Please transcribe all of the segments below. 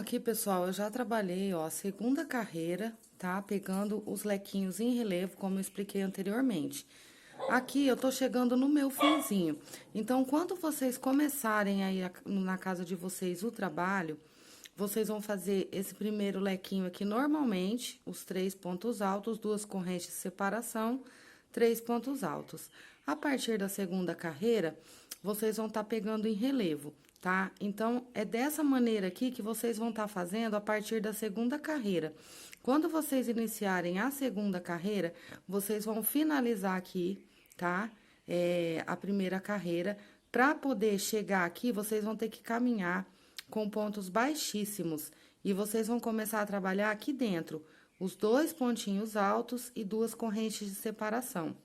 aqui, pessoal, eu já trabalhei, ó, a segunda carreira, tá? Pegando os lequinhos em relevo, como eu expliquei anteriormente. Aqui eu tô chegando no meu finzinho. Então, quando vocês começarem aí na casa de vocês o trabalho, vocês vão fazer esse primeiro lequinho aqui normalmente, os 3 pontos altos, 2 correntes de separação, 3 pontos altos. A partir da segunda carreira, vocês vão estar pegando em relevo, tá? Então, é dessa maneira aqui que vocês vão estar fazendo a partir da segunda carreira. Quando vocês iniciarem a segunda carreira, vocês vão finalizar aqui, tá? A primeira carreira. Para poder chegar aqui, vocês vão ter que caminhar com pontos baixíssimos. E vocês vão começar a trabalhar aqui dentro, os 2 pontinhos altos e 2 correntes de separação.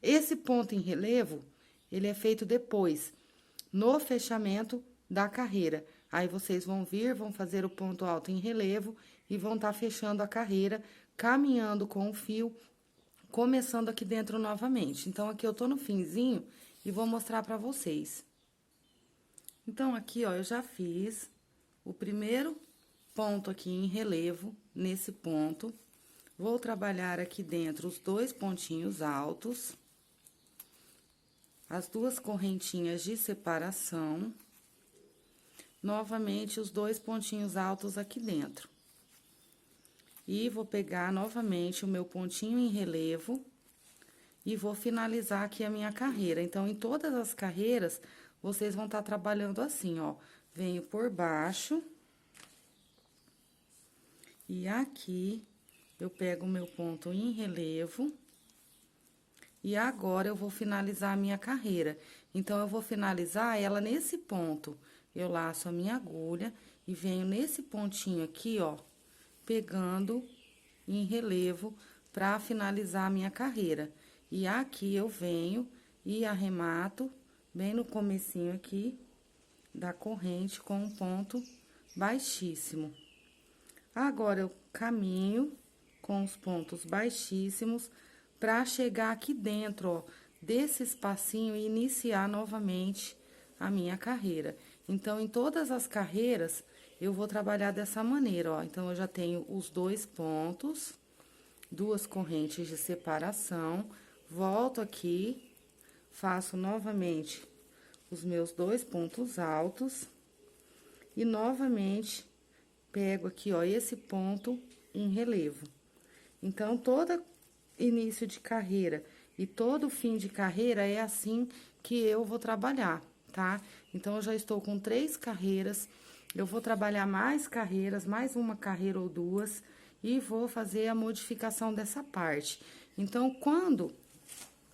Esse ponto em relevo, ele é feito depois, no fechamento da carreira. Aí, vocês vão vir, vão fazer o ponto alto em relevo e vão estar fechando a carreira, caminhando com o fio, começando aqui dentro novamente. Então, aqui eu tô no finzinho e vou mostrar pra vocês. Então, aqui, ó, eu já fiz o primeiro ponto aqui em relevo, nesse ponto. Vou trabalhar aqui dentro os 2 pontinhos altos, as 2 correntinhas de separação, novamente os 2 pontinhos altos aqui dentro. E vou pegar novamente o meu pontinho em relevo e vou finalizar aqui a minha carreira. Então, em todas as carreiras, vocês vão estar trabalhando assim, ó. Venho por baixo. E aqui, eu pego o meu ponto em relevo. E agora, eu vou finalizar a minha carreira. Então, eu vou finalizar ela nesse ponto. Eu laço a minha agulha e venho nesse pontinho aqui, ó, pegando em relevo pra finalizar a minha carreira. E aqui, eu venho e arremato bem no comecinho aqui da corrente com um ponto baixíssimo. Agora, eu caminho com os pontos baixíssimos pra chegar aqui dentro, ó, desse espacinho e iniciar novamente a minha carreira. Então, em todas as carreiras, eu vou trabalhar dessa maneira, ó. Então, eu já tenho os 2 pontos, 2 correntes de separação, volto aqui, faço novamente os meus 2 pontos altos e novamente pego aqui, ó, esse ponto em relevo. Então, todo início de carreira e todo fim de carreira é assim que eu vou trabalhar, tá? Então, eu já estou com 3 carreiras, eu vou trabalhar mais carreiras, mais uma carreira ou 2, e vou fazer a modificação dessa parte. Então, quando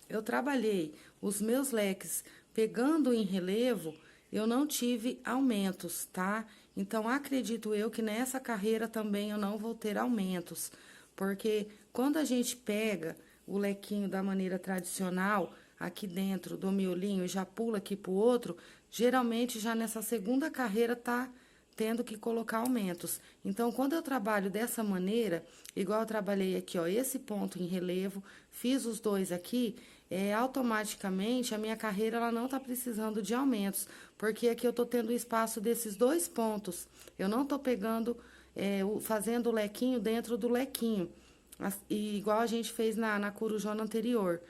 eu trabalhei os meus leques pegando em relevo, eu não tive aumentos, tá? Então, acredito eu que nessa carreira também eu não vou ter aumentos, porque quando a gente pega o lequinho da maneira tradicional, aqui dentro do miolinho, e já pula aqui pro outro, geralmente já nessa segunda carreira tá tendo que colocar aumentos. Então, quando eu trabalho dessa maneira, igual eu trabalhei aqui, ó, esse ponto em relevo, fiz os 2 aqui, automaticamente a minha carreira ela não tá precisando de aumentos, porque aqui eu tô tendo espaço desses 2 pontos. Eu não tô pegando, fazendo o lequinho dentro do lequinho, igual a gente fez na corujona anterior.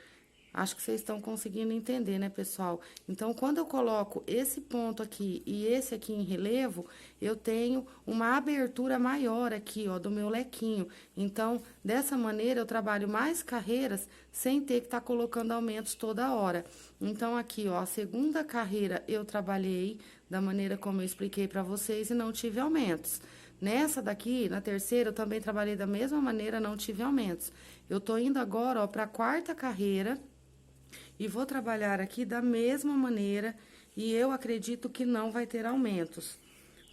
Acho que vocês estão conseguindo entender, né, pessoal? Então, quando eu coloco esse ponto aqui e esse aqui em relevo, eu tenho uma abertura maior aqui, ó, do meu lequinho. Então, dessa maneira, eu trabalho mais carreiras sem ter que estar colocando aumentos toda hora. Então, aqui, ó, a segunda carreira eu trabalhei da maneira como eu expliquei pra vocês e não tive aumentos. Nessa daqui, na terceira, eu também trabalhei da mesma maneira, não tive aumentos. Eu tô indo agora, ó, pra quarta carreira. E vou trabalhar aqui da mesma maneira, e eu acredito que não vai ter aumentos.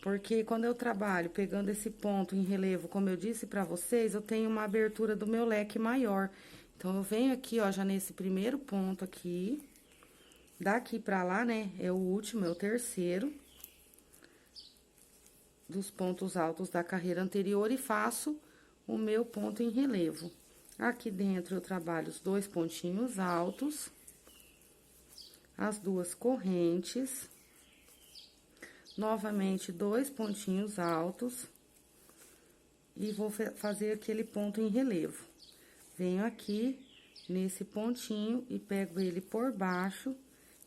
Porque quando eu trabalho pegando esse ponto em relevo, como eu disse pra vocês, eu tenho uma abertura do meu leque maior. Então, eu venho aqui, ó, já nesse primeiro ponto aqui, daqui pra lá, né, é o último, é o terceiro dos pontos altos da carreira anterior e faço o meu ponto em relevo. Aqui dentro eu trabalho os 2 pontinhos altos, as 2 correntes, novamente 2 pontinhos altos, e vou fazer aquele ponto em relevo. Venho aqui nesse pontinho e pego ele por baixo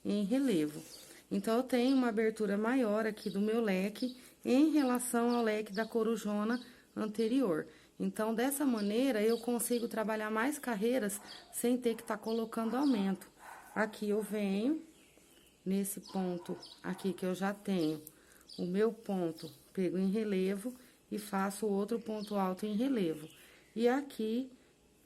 em relevo. Então, eu tenho uma abertura maior aqui do meu leque em relação ao leque da corujona anterior. Então, dessa maneira, eu consigo trabalhar mais carreiras sem ter que estar colocando aumento. Aqui eu venho nesse ponto aqui que eu já tenho o meu ponto, pego em relevo e faço outro ponto alto em relevo. E aqui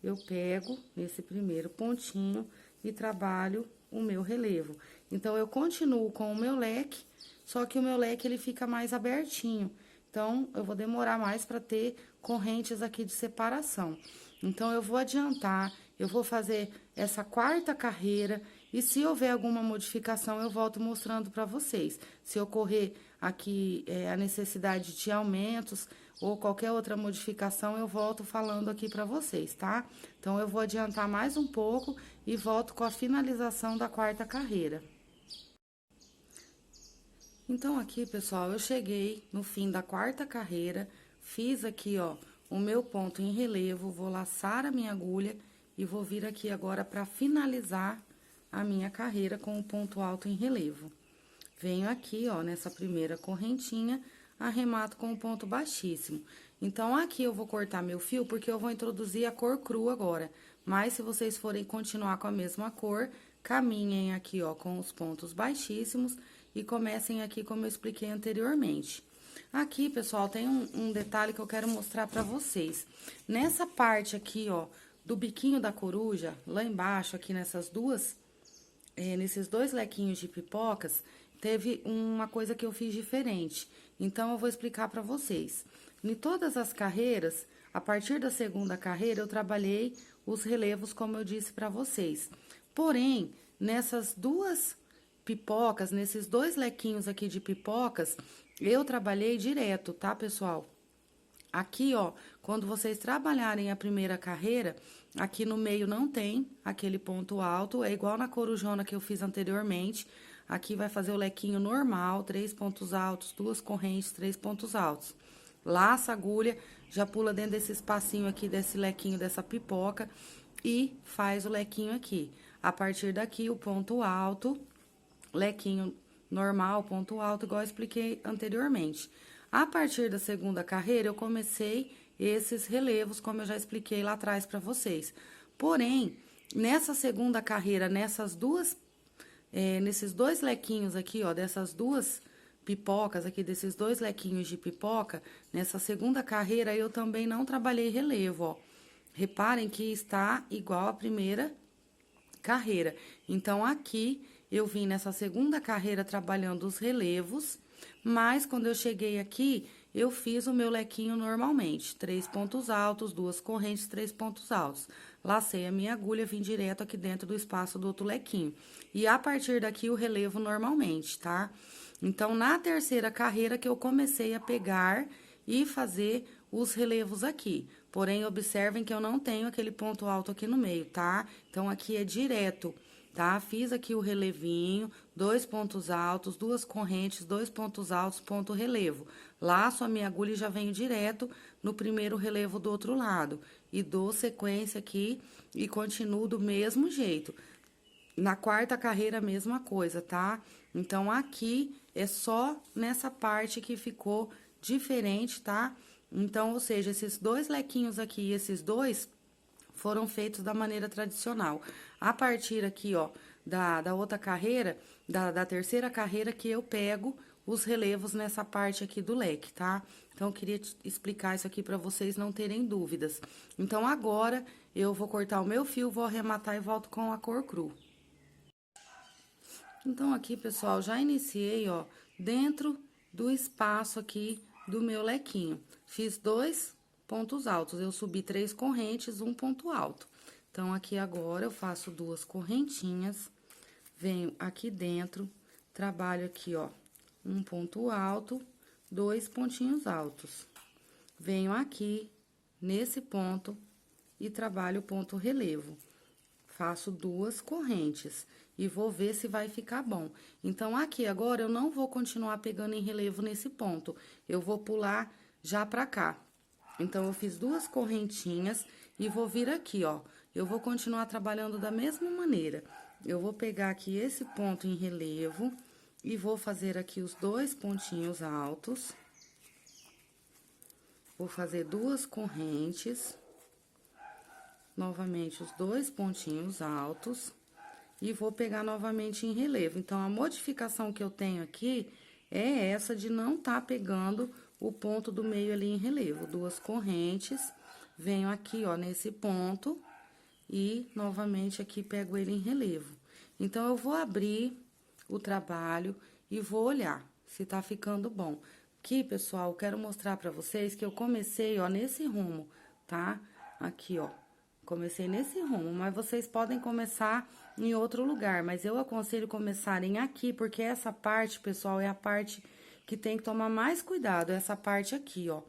eu pego nesse primeiro pontinho e trabalho o meu relevo. Então, eu continuo com o meu leque, só que o meu leque ele fica mais abertinho. Então, eu vou demorar mais para ter correntes aqui de separação. Então, eu vou adiantar, eu vou fazer essa quarta carreira e se houver alguma modificação, eu volto mostrando para vocês. Se ocorrer aqui a necessidade de aumentos ou qualquer outra modificação, eu volto falando aqui para vocês, tá? Então, eu vou adiantar mais um pouco e volto com a finalização da quarta carreira. Então, aqui, pessoal, eu cheguei no fim da quarta carreira, fiz aqui, ó, o meu ponto em relevo, vou laçar a minha agulha e vou vir aqui agora para finalizar a minha carreira com o ponto alto em relevo. Venho aqui, ó, nessa primeira correntinha, arremato com o ponto baixíssimo. Então, aqui eu vou cortar meu fio, porque eu vou introduzir a cor crua agora. Mas, se vocês forem continuar com a mesma cor, caminhem aqui, ó, com os pontos baixíssimos e comecem aqui como eu expliquei anteriormente. Aqui, pessoal, tem um detalhe que eu quero mostrar pra vocês. Nessa parte aqui, ó, do biquinho da coruja, lá embaixo, aqui nesses dois lequinhos de pipocas, teve uma coisa que eu fiz diferente. Então, eu vou explicar pra vocês. Em todas as carreiras, a partir da segunda carreira, eu trabalhei os relevos, como eu disse pra vocês. Porém, nessas duas pipocas, nesses dois lequinhos aqui de pipocas, eu trabalhei direto, tá, pessoal? Aqui, ó, quando vocês trabalharem a primeira carreira, aqui no meio não tem aquele ponto alto, é igual na corujona que eu fiz anteriormente. Aqui vai fazer o lequinho normal, 3 pontos altos, 2 correntes, 3 pontos altos. Laça a agulha, já pula dentro desse espacinho aqui, desse lequinho, dessa pipoca, e faz o lequinho aqui. A partir daqui, o ponto alto, lequinho normal, ponto alto, igual eu expliquei anteriormente. A partir da segunda carreira, eu comecei esses relevos, como eu já expliquei lá atrás para vocês. Porém, nessa segunda carreira, nesses dois lequinhos aqui, ó, dessas duas pipocas aqui, desses dois lequinhos de pipoca, nessa segunda carreira, eu também não trabalhei relevo, ó. Reparem que está igual à primeira carreira. Então, aqui, eu vim nessa segunda carreira trabalhando os relevos, mas quando eu cheguei aqui, eu fiz o meu lequinho normalmente. 3 pontos altos, 2 correntes, 3 pontos altos. Lacei a minha agulha, vim direto aqui dentro do espaço do outro lequinho. E a partir daqui, o relevo normalmente, tá? Então, na terceira carreira que eu comecei a pegar e fazer os relevos aqui. Porém, observem que eu não tenho aquele ponto alto aqui no meio, tá? Então, aqui é direto, tá? Fiz aqui o relevinho, 2 pontos altos, 2 correntes, 2 pontos altos, ponto relevo. Laço a minha agulha e já venho direto no primeiro relevo do outro lado. E dou sequência aqui e continuo do mesmo jeito. Na quarta carreira, a mesma coisa, tá? Então, aqui é só nessa parte que ficou diferente, tá? Então, ou seja, esses dois lequinhos aqui e esses dois foram feitos da maneira tradicional. A partir aqui, ó, da outra carreira, da terceira carreira, que eu pego os relevos nessa parte aqui do leque, tá? Então, eu queria explicar isso aqui pra vocês não terem dúvidas. Então, agora, eu vou cortar o meu fio, vou arrematar e volto com a cor cru. Então, aqui, pessoal, já iniciei, ó, dentro do espaço aqui do meu lequinho. Fiz 2 pontos altos, eu subi 3 correntes, 1 ponto alto. Então, aqui agora, eu faço 2 correntinhas, venho aqui dentro, trabalho aqui, ó, 1 ponto alto, 2 pontinhos altos. Venho aqui, nesse ponto, e trabalho o ponto relevo. Faço 2 correntes e vou ver se vai ficar bom. Então, aqui agora, eu não vou continuar pegando em relevo nesse ponto. Eu vou pular já pra cá. Então, eu fiz 2 correntinhas e vou vir aqui, ó. Eu vou continuar trabalhando da mesma maneira. Eu vou pegar aqui esse ponto em relevo e vou fazer aqui os 2 pontinhos altos. Vou fazer 2 correntes. Novamente, os 2 pontinhos altos. E vou pegar novamente em relevo. Então, a modificação que eu tenho aqui é essa de não tá pegando o ponto do meio ali em relevo. 2 correntes, venho aqui, ó, nesse ponto e novamente aqui pego ele em relevo. Então, eu vou abrir o trabalho e vou olhar se tá ficando bom. Aqui, pessoal, eu quero mostrar pra vocês que eu comecei, ó, nesse rumo, tá? Aqui, ó, comecei nesse rumo, mas vocês podem começar em outro lugar, mas eu aconselho começarem aqui, porque essa parte, pessoal, é a parte que tem que tomar mais cuidado, essa parte aqui, ó.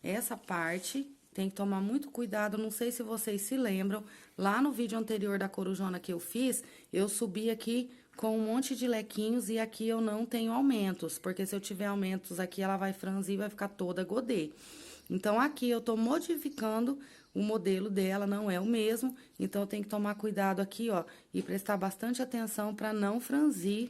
Essa parte tem que tomar muito cuidado, não sei se vocês se lembram, lá no vídeo anterior da corujona que eu fiz, eu subi aqui com um monte de lequinhos e aqui eu não tenho aumentos, porque se eu tiver aumentos aqui, ela vai franzir e vai ficar toda godê. Então, aqui eu tô modificando o modelo dela, não é o mesmo, então eu tenho que tomar cuidado aqui, ó, e prestar bastante atenção para não franzir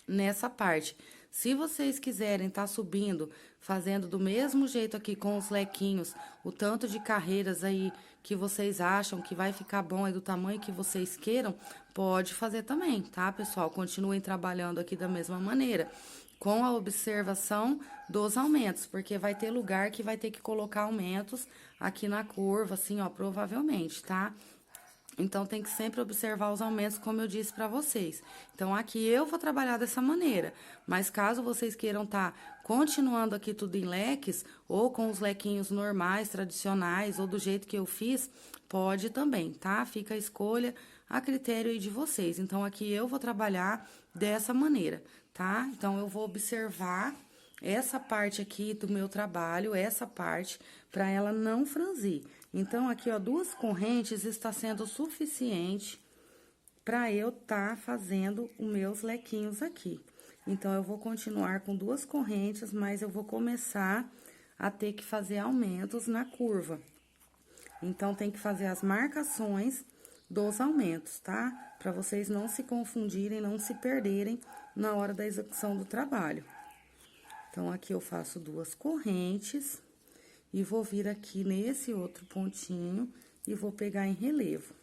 nessa parte. Se vocês quiserem tá subindo, fazendo do mesmo jeito aqui com os lequinhos, o tanto de carreiras aí que vocês acham que vai ficar bom aí do tamanho que vocês queiram, pode fazer também, tá, pessoal? Continuem trabalhando aqui da mesma maneira, com a observação dos aumentos, porque vai ter lugar que vai ter que colocar aumentos aqui na curva, assim, ó, provavelmente, tá? Então, tem que sempre observar os aumentos, como eu disse pra vocês. Então, aqui eu vou trabalhar dessa maneira. Mas, caso vocês queiram tá continuando aqui tudo em leques, ou com os lequinhos normais, tradicionais, ou do jeito que eu fiz, pode também, tá? Fica a escolha a critério aí de vocês. Então, aqui eu vou trabalhar dessa maneira, tá? Então, eu vou observar essa parte aqui do meu trabalho, essa parte, pra ela não franzir. Então, aqui, ó, 2 correntes está sendo suficiente para eu tá fazendo os meus lequinhos aqui. Então, eu vou continuar com 2 correntes, mas eu vou começar a ter que fazer aumentos na curva. Então, tem que fazer as marcações dos aumentos, tá? Para vocês não se confundirem, não se perderem na hora da execução do trabalho. Então, aqui eu faço 2 correntes. E vou vir aqui nesse outro pontinho e vou pegar em relevo.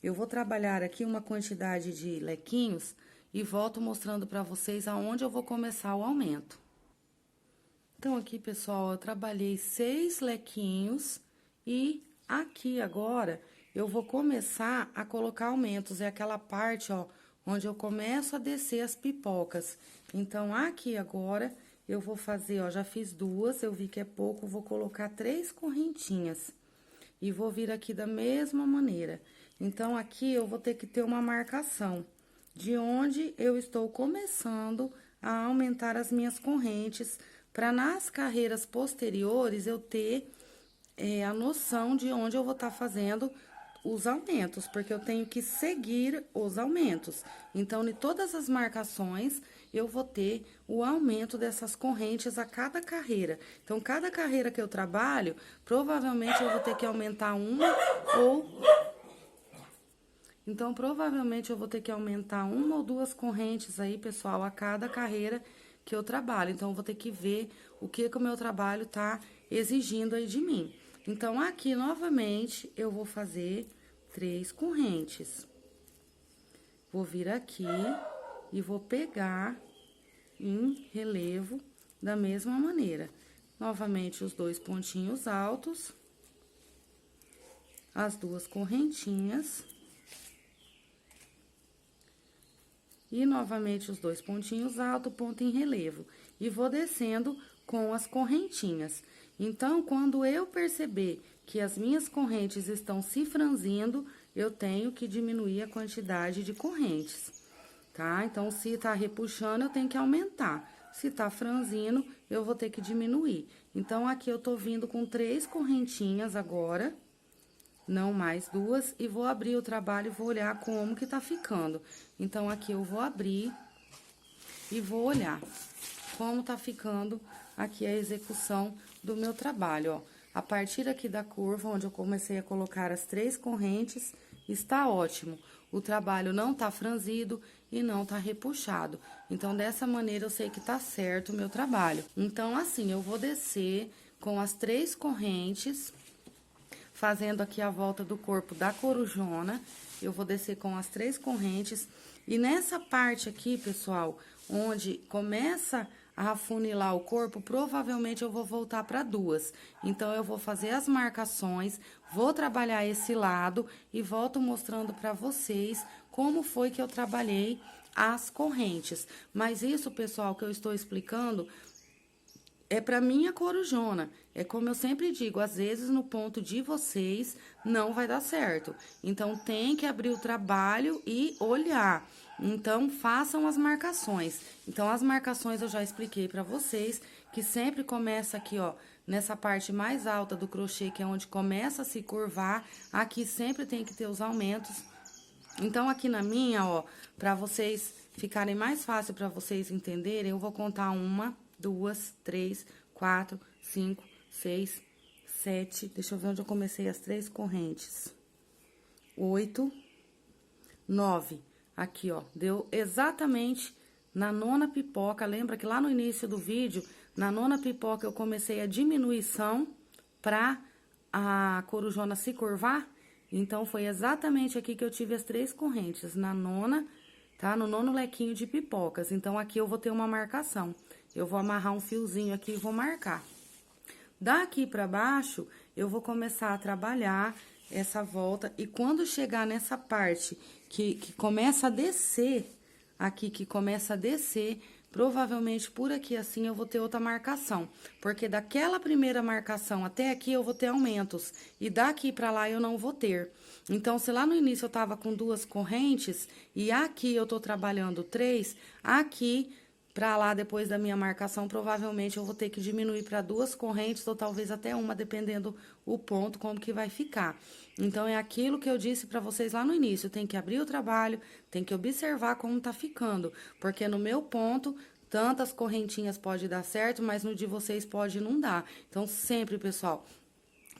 Eu vou trabalhar aqui uma quantidade de lequinhos e volto mostrando pra vocês aonde eu vou começar o aumento. Então, aqui, pessoal, eu trabalhei 6 lequinhos e aqui agora eu vou começar a colocar aumentos. É aquela parte, ó, onde eu começo a descer as pipocas. Então, aqui agora eu vou fazer, ó, já fiz 2, eu vi que é pouco, vou colocar 3 correntinhas. E vou vir aqui da mesma maneira. Então, aqui eu vou ter que ter uma marcação de onde eu estou começando a aumentar as minhas correntes, para nas carreiras posteriores eu ter a noção de onde eu vou estar fazendo os aumentos, porque eu tenho que seguir os aumentos. Então, em todas as marcações, eu vou ter o aumento dessas correntes a cada carreira. Então, cada carreira que eu trabalho, provavelmente eu vou ter que aumentar uma ou... Então, provavelmente eu vou ter que aumentar 1 ou 2 correntes aí, pessoal, a cada carreira que eu trabalho. Então, eu vou ter que ver o que o meu trabalho tá exigindo aí de mim. Então, aqui, novamente, eu vou fazer 3 correntes. Vou vir aqui e vou pegar em relevo da mesma maneira. Novamente, os 2 pontinhos altos, as 2 correntinhas. E, novamente, os 2 pontinhos altos, ponto em relevo. E vou descendo com as correntinhas. Então, quando eu perceber que as minhas correntes estão se franzindo, eu tenho que diminuir a quantidade de correntes, tá? Então, se tá repuxando, eu tenho que aumentar. Se tá franzindo, eu vou ter que diminuir. Então, aqui eu tô vindo com 3 correntinhas agora, não mais 2, e vou abrir o trabalho e vou olhar como que tá ficando. Então, aqui eu vou abrir e vou olhar como tá ficando aqui a execução do meu trabalho, ó. A partir aqui da curva, onde eu comecei a colocar as 3 correntes, está ótimo. O trabalho não tá franzido e não tá repuxado. Então, dessa maneira, eu sei que tá certo o meu trabalho. Então, assim, eu vou descer com as 3 correntes, fazendo aqui a volta do corpo da corujona. Eu vou descer com as 3 correntes. E nessa parte aqui, pessoal, onde começa a afunilar o corpo, provavelmente eu vou voltar para 2. Então, eu vou fazer as marcações, vou trabalhar esse lado e volto mostrando para vocês como foi que eu trabalhei as correntes. Mas isso, pessoal, que eu estou explicando é para minha corujona. É como eu sempre digo, às vezes no ponto de vocês não vai dar certo. Então, tem que abrir o trabalho e olhar. Então, façam as marcações. Então, as marcações eu já expliquei para vocês, que sempre começa aqui, ó, nessa parte mais alta do crochê, que é onde começa a se curvar. Aqui sempre tem que ter os aumentos. Então, aqui na minha, ó, para vocês ficarem mais fácil para vocês entenderem, eu vou contar 1, 2, 3, 4, 5, 6, 7. Deixa eu ver onde eu comecei as 3 correntes. 8, 9. Aqui, ó, deu exatamente na 9ª pipoca. Lembra que lá no início do vídeo, na 9ª pipoca, eu comecei a diminuição pra a corujona se curvar? Então, foi exatamente aqui que eu tive as 3 correntes, na 9ª, tá? No 9º lequinho de pipocas. Então, aqui eu vou ter uma marcação. Eu vou amarrar um fiozinho aqui e vou marcar. Daqui pra baixo, eu vou começar a trabalhar essa volta. E quando chegar nessa parte que começa a descer, aqui que começa a descer, provavelmente por aqui assim eu vou ter outra marcação. Porque daquela primeira marcação até aqui eu vou ter aumentos. E daqui pra lá eu não vou ter. Então, se lá no início eu tava com 2 correntes, e aqui eu tô trabalhando 3, aqui pra lá, depois da minha marcação, provavelmente eu vou ter que diminuir para 2 correntes, ou talvez até uma, dependendo o ponto, como que vai ficar. Então, é aquilo que eu disse para vocês lá no início, tem que abrir o trabalho, tem que observar como tá ficando, porque no meu ponto, tantas correntinhas pode dar certo, mas no de vocês pode não dar. Então, sempre, pessoal,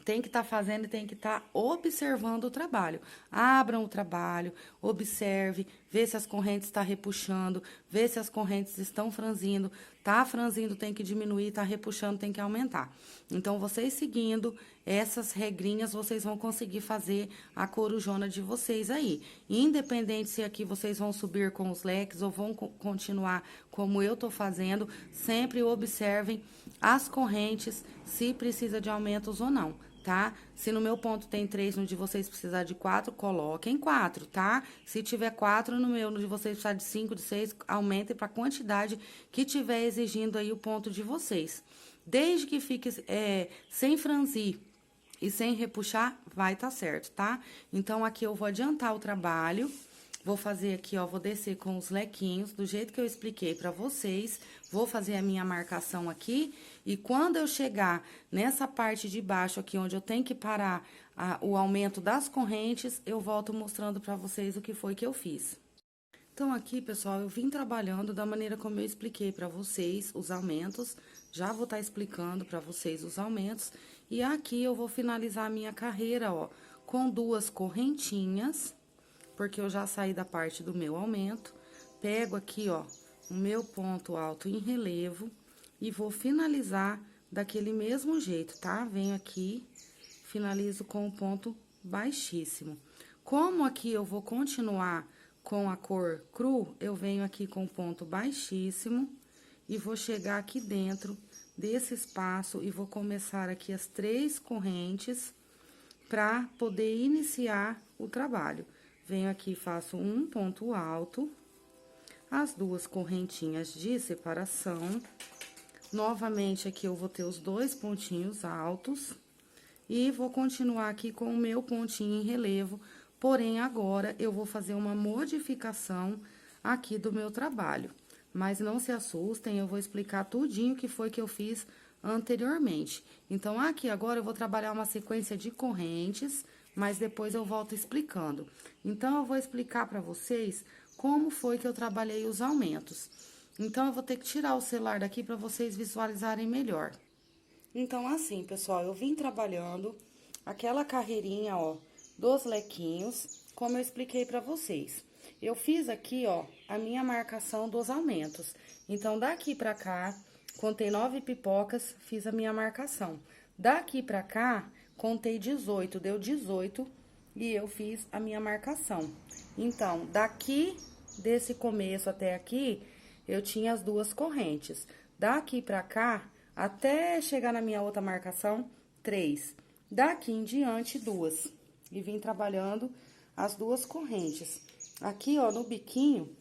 tem que estar fazendo e tem que estar observando o trabalho. Abram o trabalho, observe, vê se as correntes estão repuxando, vê se as correntes estão franzindo. Tá franzindo, tem que diminuir, tá repuxando, tem que aumentar. Então, vocês seguindo essas regrinhas, vocês vão conseguir fazer a corujona de vocês aí. Independente se aqui vocês vão subir com os leques ou vão continuar como eu tô fazendo, sempre observem as correntes, se precisa de aumentos ou não, tá? Se no meu ponto tem 3, no de vocês precisar de 4, coloquem 4, tá? Se tiver 4, no meu, no de vocês precisar de 5, de 6, aumentem para a quantidade que tiver exigindo aí o ponto de vocês. Desde que fique sem franzir e sem repuxar, vai tá certo, tá? Então, aqui eu vou adiantar o trabalho. Vou fazer aqui, ó, vou descer com os lequinhos, do jeito que eu expliquei pra vocês. Vou fazer a minha marcação aqui. E quando eu chegar nessa parte de baixo aqui, onde eu tenho que parar o aumento das correntes, eu volto mostrando pra vocês o que foi que eu fiz. Então, aqui, pessoal, eu vim trabalhando da maneira como eu expliquei pra vocês os aumentos. Já vou estar explicando pra vocês os aumentos. E aqui eu vou finalizar a minha carreira, ó, com 2 correntinhas, porque eu já saí da parte do meu aumento. Pego aqui, ó, o meu ponto alto em relevo e vou finalizar daquele mesmo jeito, tá? Venho aqui, finalizo com o ponto baixíssimo. Como aqui eu vou continuar com a cor cru, eu venho aqui com o ponto baixíssimo e vou chegar aqui dentro desse espaço e vou começar aqui as 3 correntes para poder iniciar o trabalho. Venho aqui, faço um ponto alto, as 2 correntinhas de separação. Novamente, aqui eu vou ter os 2 pontinhos altos. E vou continuar aqui com o meu pontinho em relevo. Porém, agora, eu vou fazer uma modificação aqui do meu trabalho. Mas não se assustem, eu vou explicar tudinho que foi que eu fiz anteriormente. Então, aqui agora eu vou trabalhar uma sequência de correntes, mas depois eu volto explicando. Então, eu vou explicar para vocês como foi que eu trabalhei os aumentos. Então, eu vou ter que tirar o celular daqui para vocês visualizarem melhor. Então, assim, pessoal, eu vim trabalhando aquela carreirinha, ó, dos lequinhos, como eu expliquei pra vocês. Eu fiz aqui, ó, a minha marcação dos aumentos. Então, daqui pra cá, contei 9 pipocas, fiz a minha marcação. Daqui pra cá, contei 18, deu 18 e eu fiz a minha marcação. Então, daqui desse começo até aqui, eu tinha as duas correntes. Daqui pra cá, até chegar na minha outra marcação, 3. Daqui em diante, 2. E vim trabalhando as duas correntes. Aqui, ó, no biquinho,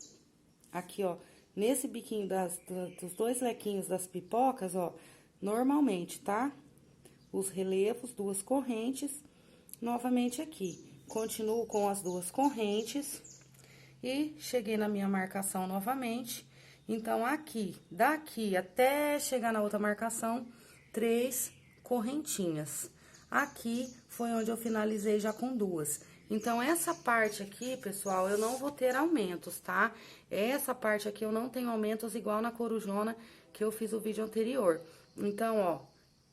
aqui, ó, nesse biquinho dos dois lequinhos das pipocas, ó, normalmente, tá? Os relevos, duas correntes, novamente aqui. Continuo com as duas correntes e cheguei na minha marcação novamente. Então, aqui, daqui até chegar na outra marcação, 3 correntinhas. Aqui foi onde eu finalizei já com 2. Então, essa parte aqui, pessoal, eu não vou ter aumentos, tá? Essa parte aqui eu não tenho aumentos igual na corujona que eu fiz o vídeo anterior. Então, ó,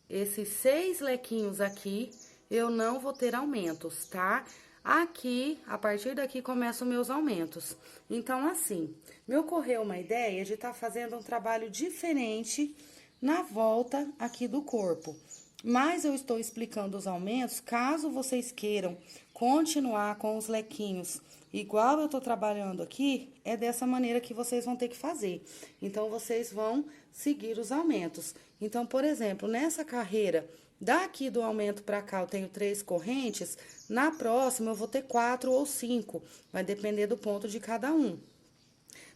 esses 6 lequinhos aqui, eu não vou ter aumentos, tá? Aqui, a partir daqui, começam meus aumentos. Então, assim, me ocorreu uma ideia de estar fazendo um trabalho diferente na volta aqui do corpo. Mas eu estou explicando os aumentos, caso vocês queiram continuar com os lequinhos igual eu tô trabalhando aqui, é dessa maneira que vocês vão ter que fazer. Então, vocês vão seguir os aumentos. Então, por exemplo, nessa carreira, daqui do aumento pra cá eu tenho 3 correntes, na próxima eu vou ter 4 ou 5, vai depender do ponto de cada um.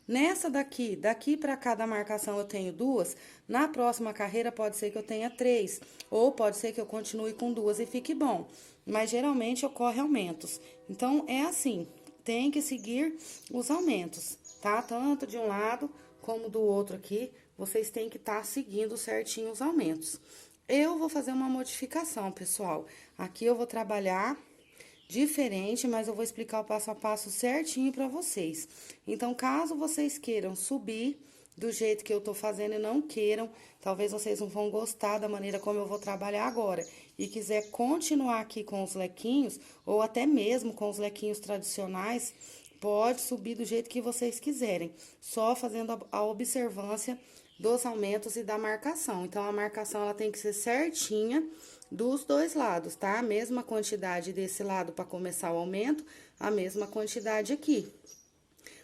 Nessa daqui pra cá da marcação eu tenho 2, na próxima carreira pode ser que eu tenha 3, ou pode ser que eu continue com 2 e fique bom. Mas geralmente ocorre aumentos. Então, é assim, tem que seguir os aumentos, tá? Tanto de um lado como do outro aqui, vocês têm que estar seguindo certinho os aumentos. Eu vou fazer uma modificação, pessoal. Aqui eu vou trabalhar diferente, mas eu vou explicar o passo a passo certinho pra vocês. Então, caso vocês queiram subir do jeito que eu tô fazendo e não queiram, talvez vocês não vão gostar da maneira como eu vou trabalhar agora, e quiser continuar aqui com os lequinhos, ou até mesmo com os lequinhos tradicionais, pode subir do jeito que vocês quiserem, só fazendo a observância dos aumentos e da marcação. Então, a marcação, ela tem que ser certinha dos dois lados, tá? A mesma quantidade desse lado para começar o aumento, a mesma quantidade aqui.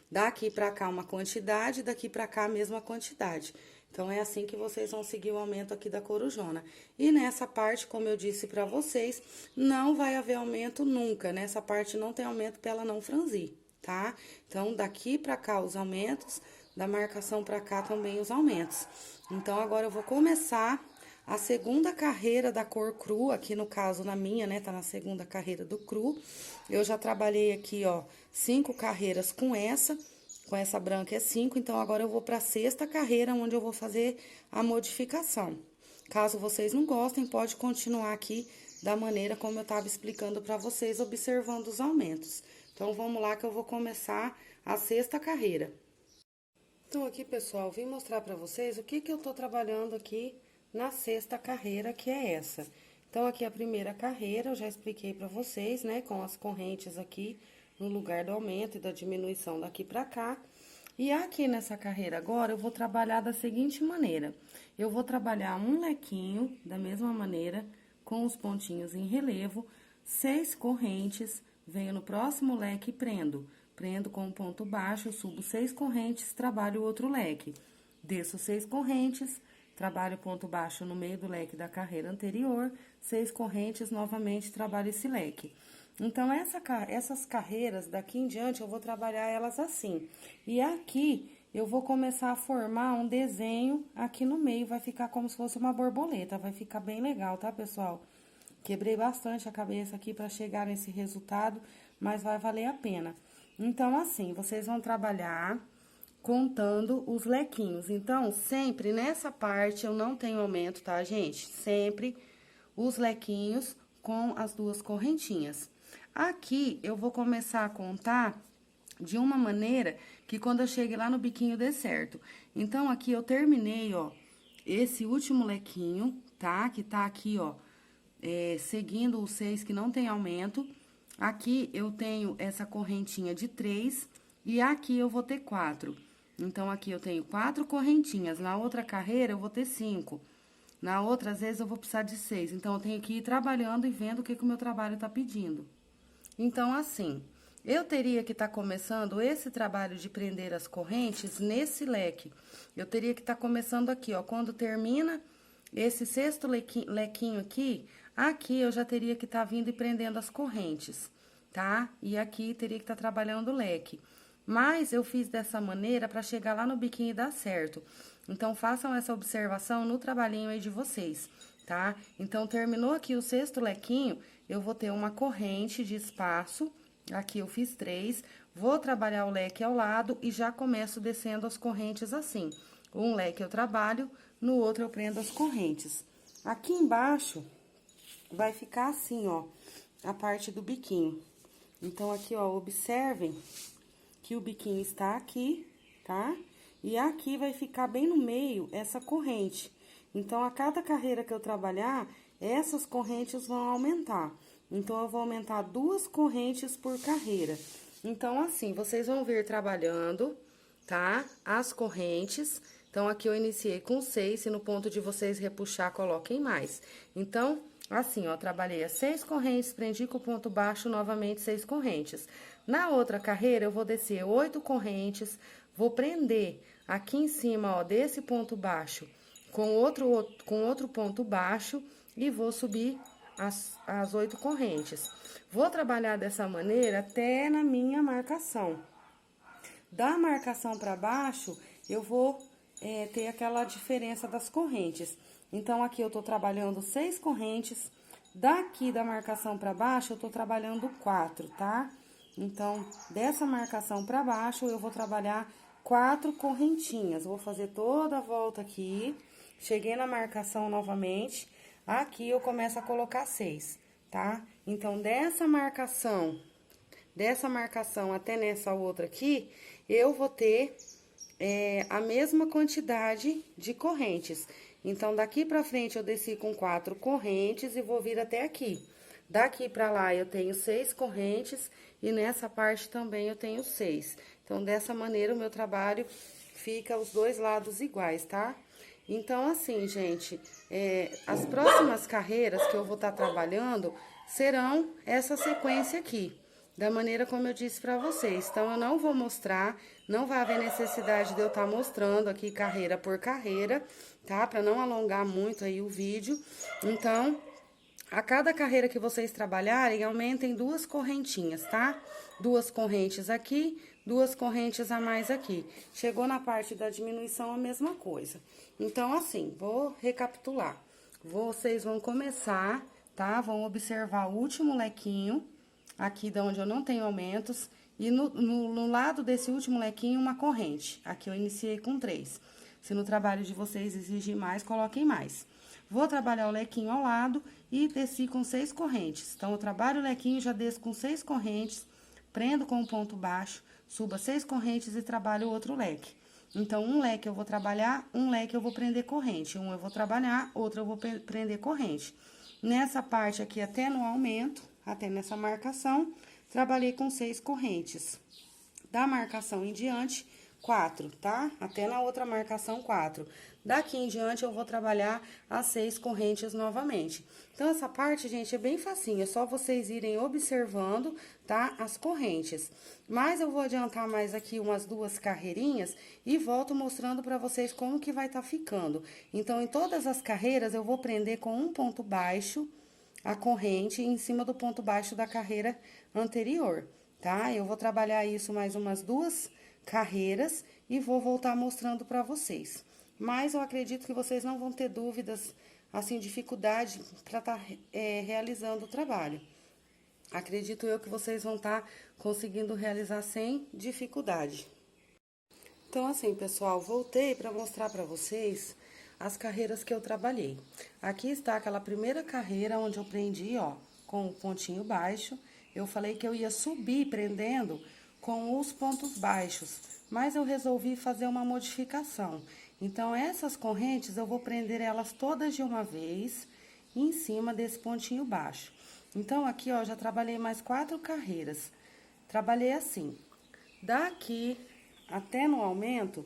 Daqui pra cá uma quantidade, daqui pra cá a mesma quantidade. Então, é assim que vocês vão seguir o aumento aqui da corujona. E nessa parte, como eu disse pra vocês, não vai haver aumento nunca. Nessa parte não tem aumento pra ela não franzir, tá? Então, daqui pra cá os aumentos, da marcação pra cá também os aumentos. Então, agora eu vou começar a segunda carreira da cor cru, aqui no caso na minha, né, tá na segunda carreira do cru. Eu já trabalhei aqui, ó, 5 carreiras com essa branca é 5, então agora eu vou pra sexta carreira, onde eu vou fazer a modificação. Caso vocês não gostem, pode continuar aqui da maneira como eu tava explicando pra vocês, observando os aumentos. Então, vamos lá que eu vou começar a sexta carreira. Então, aqui, pessoal, vim mostrar pra vocês o que eu tô trabalhando aqui na sexta carreira, que é essa. Então, aqui a primeira carreira, eu já expliquei pra vocês, né, com as correntes aqui, no lugar do aumento e da diminuição daqui pra cá. E aqui nessa carreira agora, eu vou trabalhar da seguinte maneira. Eu vou trabalhar um lequinho, da mesma maneira, com os pontinhos em relevo, 6 correntes, venho no próximo leque e prendo. Prendo com um ponto baixo, subo 6 correntes, trabalho o outro leque. Desço 6 correntes, trabalho ponto baixo no meio do leque da carreira anterior, 6 correntes, novamente trabalho esse leque. Então, essas carreiras, daqui em diante, eu vou trabalhar elas assim. E aqui, eu vou começar a formar um desenho aqui no meio, vai ficar como se fosse uma borboleta, vai ficar bem legal, tá, pessoal? Quebrei bastante a cabeça aqui pra chegar nesse resultado, mas vai valer a pena. Então, assim, vocês vão trabalhar contando os lequinhos. Então, sempre nessa parte eu não tenho aumento, tá, gente? Sempre os lequinhos com as duas correntinhas. Aqui, eu vou começar a contar de uma maneira que quando eu chegue lá no biquinho dê certo. Então, aqui eu terminei, ó, esse último lequinho, tá? Que tá aqui, ó, seguindo o 6 que não tem aumento. Aqui eu tenho essa correntinha de 3 e aqui eu vou ter 4. Então, aqui eu tenho 4 correntinhas. Na outra carreira, eu vou ter 5. Na outra, às vezes, eu vou precisar de 6. Então, eu tenho que ir trabalhando e vendo o que o meu trabalho tá pedindo. Então, assim, eu teria que estar começando esse trabalho de prender as correntes nesse leque. Eu teria que estar começando aqui, ó, quando termina esse sexto lequinho aqui, aqui eu já teria que estar vindo e prendendo as correntes, tá? E aqui teria que estar trabalhando o leque. Mas eu fiz dessa maneira para chegar lá no biquinho e dar certo. Então, façam essa observação no trabalhinho aí de vocês, tá? Então, terminou aqui o sexto lequinho, eu vou ter uma corrente de espaço, aqui eu fiz 3, vou trabalhar o leque ao lado e já começo descendo as correntes assim. Um leque eu trabalho, no outro eu prendo as correntes. Aqui embaixo, vai ficar assim, ó, a parte do biquinho. Então, aqui, ó, observem que o biquinho está aqui, tá? E aqui vai ficar bem no meio essa corrente. Então, a cada carreira que eu trabalhar, essas correntes vão aumentar. Então, eu vou aumentar 2 correntes por carreira. Então, assim, vocês vão vir trabalhando, tá? As correntes. Então, aqui eu iniciei com 6, se no ponto de vocês repuxar, coloquem mais. Então, assim, ó, trabalhei as 6 correntes, prendi com o ponto baixo, novamente 6 correntes. Na outra carreira, eu vou descer 8 correntes, vou prender aqui em cima, ó, desse ponto baixo, com outro ponto baixo, e vou subir as 8 correntes. Vou trabalhar dessa maneira até na minha marcação. Da marcação para baixo, eu vou ter aquela diferença das correntes. Então, aqui eu tô trabalhando 6 correntes. Daqui da marcação para baixo, eu tô trabalhando 4, tá? Então, dessa marcação para baixo, eu vou trabalhar 4 correntinhas. Vou fazer toda a volta aqui. Cheguei na marcação novamente. Aqui eu começo a colocar 6, tá? Então, dessa marcação até nessa outra aqui, eu vou ter a mesma quantidade de correntes. Então, daqui pra frente, eu desci com 4 correntes e vou vir até aqui. Daqui pra lá, eu tenho 6 correntes e nessa parte também eu tenho 6. Então, dessa maneira, o meu trabalho fica os dois lados iguais, tá? Então, assim, gente, as próximas carreiras que eu vou estar trabalhando serão essa sequência aqui, da maneira como eu disse pra vocês. Então, eu não vou mostrar, não vai haver necessidade de eu estar mostrando aqui carreira por carreira, tá? Pra não alongar muito aí o vídeo. Então, a cada carreira que vocês trabalharem, aumentem 2 correntinhas, tá? 2 correntes aqui, 2 correntes a mais aqui. Chegou na parte da diminuição, a mesma coisa. Então, assim, vou recapitular. Vocês vão começar, tá? Vão observar o último lequinho, aqui de onde eu não tenho aumentos, e no lado desse último lequinho, uma corrente. Aqui eu iniciei com 3. Se no trabalho de vocês exigir mais, coloquem mais. Vou trabalhar o lequinho ao lado e desci com 6 correntes. Então, eu trabalho o lequinho, já desço com 6 correntes, prendo com o ponto baixo, suba 6 correntes e trabalho o outro leque. Então, um leque eu vou trabalhar, um leque eu vou prender corrente. Um eu vou trabalhar, outro eu vou prender corrente. Nessa parte aqui, até no aumento, até nessa marcação, trabalhei com 6 correntes. Da marcação em diante, 4, tá? Até na outra marcação, 4. Daqui em diante, eu vou trabalhar as 6 correntes novamente. Então, essa parte, gente, é bem facinho. É só vocês irem observando, tá? As correntes. Mas eu vou adiantar mais aqui umas 2 carreirinhas e volto mostrando pra vocês como que vai tá ficando. Então, em todas as carreiras, eu vou prender com um ponto baixo a corrente em cima do ponto baixo da carreira anterior, tá? Eu vou trabalhar isso mais umas 2 carreiras e vou voltar mostrando pra vocês. Mas eu acredito que vocês não vão ter dúvidas, assim, dificuldade para estar realizando o trabalho. Acredito eu que vocês vão estar conseguindo realizar sem dificuldade. Então, assim, pessoal, voltei para mostrar para vocês as carreiras que eu trabalhei. Aqui está aquela primeira carreira onde eu prendi, ó, com o pontinho baixo. Eu falei que eu ia subir prendendo com os pontos baixos, mas eu resolvi fazer uma modificação. Então, essas correntes, eu vou prender elas todas de uma vez em cima desse pontinho baixo. Então, aqui, ó, já trabalhei mais 4 carreiras. Trabalhei assim, daqui até no aumento,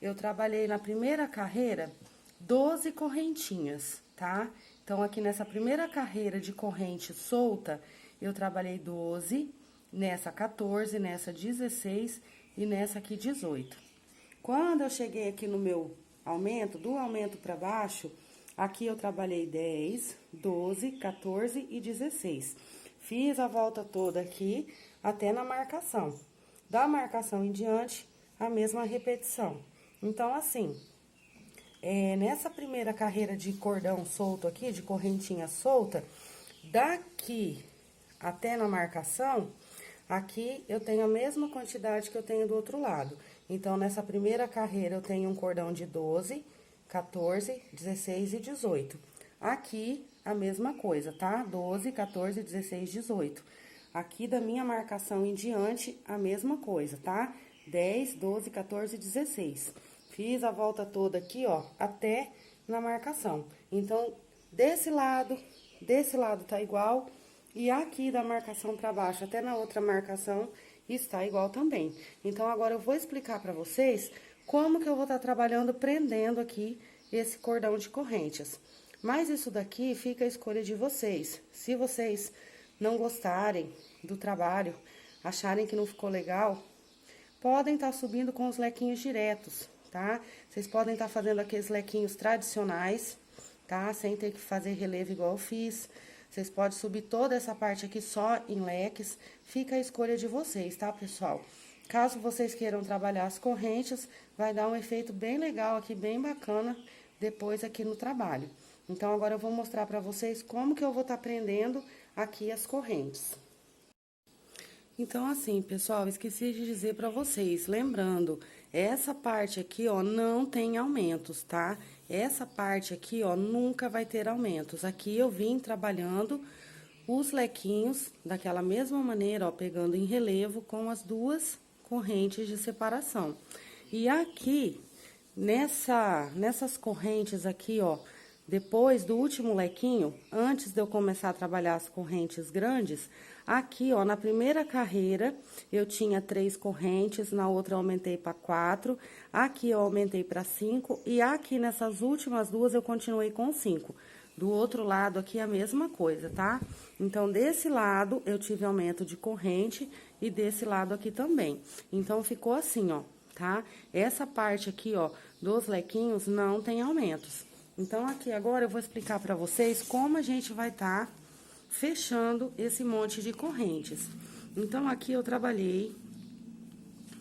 eu trabalhei na primeira carreira 12 correntinhas, tá? Então, aqui nessa primeira carreira de corrente solta, eu trabalhei 12, nessa 14, nessa 16 e nessa aqui 18. Quando eu cheguei aqui no meu aumento, do aumento para baixo, aqui eu trabalhei 10, 12, 14 e 16. Fiz a volta toda aqui até na marcação. Da marcação em diante, a mesma repetição. Então, assim, nessa primeira carreira de cordão solto aqui, de correntinha solta, daqui até na marcação, aqui eu tenho a mesma quantidade que eu tenho do outro lado. Então, nessa primeira carreira, eu tenho um cordão de 12, 14, 16 e 18. Aqui, a mesma coisa, tá? 12, 14, 16, 18. Aqui da minha marcação em diante, a mesma coisa, tá? 10, 12, 14, 16. Fiz a volta toda aqui, ó, até na marcação. Então, desse lado tá igual. E aqui da marcação pra baixo até na outra marcação está igual também. Então, agora eu vou explicar pra vocês como que eu vou estar trabalhando, prendendo aqui esse cordão de correntes. Mas isso daqui fica a escolha de vocês. Se vocês não gostarem do trabalho, acharem que não ficou legal, podem estar subindo com os lequinhos diretos, tá? Vocês podem estar fazendo aqueles lequinhos tradicionais, tá? Sem ter que fazer relevo igual eu fiz. Vocês podem subir toda essa parte aqui só em leques, fica a escolha de vocês, tá, pessoal? Caso vocês queiram trabalhar as correntes, vai dar um efeito bem legal aqui, bem bacana, depois aqui no trabalho. Então, agora eu vou mostrar pra vocês como que eu vou estar prendendo aqui as correntes. Então, assim, pessoal, esqueci de dizer pra vocês, lembrando, essa parte aqui, ó, não tem aumentos, tá? Essa parte aqui, ó, nunca vai ter aumentos. Aqui eu vim trabalhando os lequinhos daquela mesma maneira, ó, pegando em relevo com as duas correntes de separação. E aqui, nessas correntes aqui, ó, depois do último lequinho, antes de eu começar a trabalhar as correntes grandes, aqui, ó, na primeira carreira, eu tinha 3 correntes, na outra eu aumentei para 4, aqui eu aumentei para 5, e aqui nessas últimas duas eu continuei com 5. Do outro lado aqui a mesma coisa, tá? Então, desse lado eu tive aumento de corrente e desse lado aqui também. Então, ficou assim, ó, tá? Essa parte aqui, ó, dos lequinhos não tem aumentos. Então, aqui agora eu vou explicar pra vocês como a gente vai estar fechando esse monte de correntes. Então, aqui eu trabalhei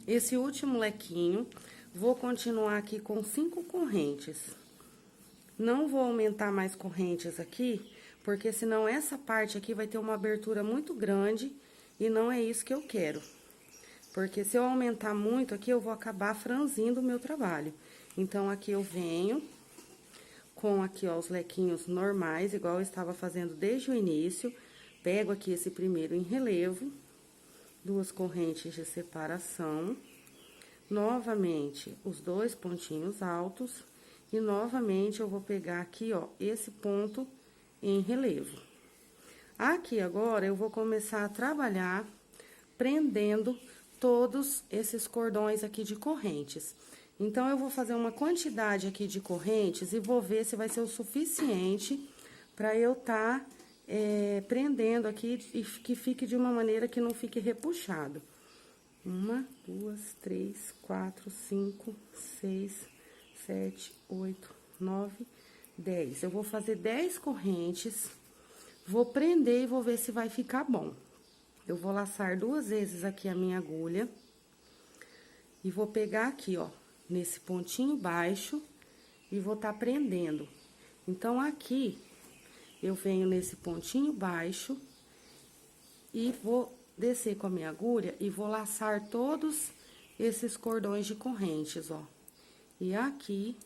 esse último lequinho, vou continuar aqui com 5 correntes. Não vou aumentar mais correntes aqui, porque senão essa parte aqui vai ter uma abertura muito grande e não é isso que eu quero. Porque se eu aumentar muito aqui, eu vou acabar franzindo o meu trabalho. Então, aqui eu venho com aqui, ó, os lequinhos normais, igual eu estava fazendo desde o início. Pego aqui esse primeiro em relevo, 2 correntes de separação, novamente os 2 pontinhos altos, e novamente eu vou pegar aqui, ó, esse ponto em relevo. Aqui agora eu vou começar a trabalhar prendendo todos esses cordões aqui de correntes. Então, eu vou fazer uma quantidade aqui de correntes e vou ver se vai ser o suficiente para eu estar prendendo aqui e que fique de uma maneira que não fique repuxado. 1, 2, 3, 4, 5, 6, 7, 8, 9, 10. Eu vou fazer 10 correntes, vou prender e vou ver se vai ficar bom. Eu vou laçar 2 vezes aqui a minha agulha e vou pegar aqui, ó, nesse pontinho baixo e vou tá prendendo. Então, aqui, eu venho nesse pontinho baixo e vou descer com a minha agulha e vou laçar todos esses cordões de correntes, ó. E aqui,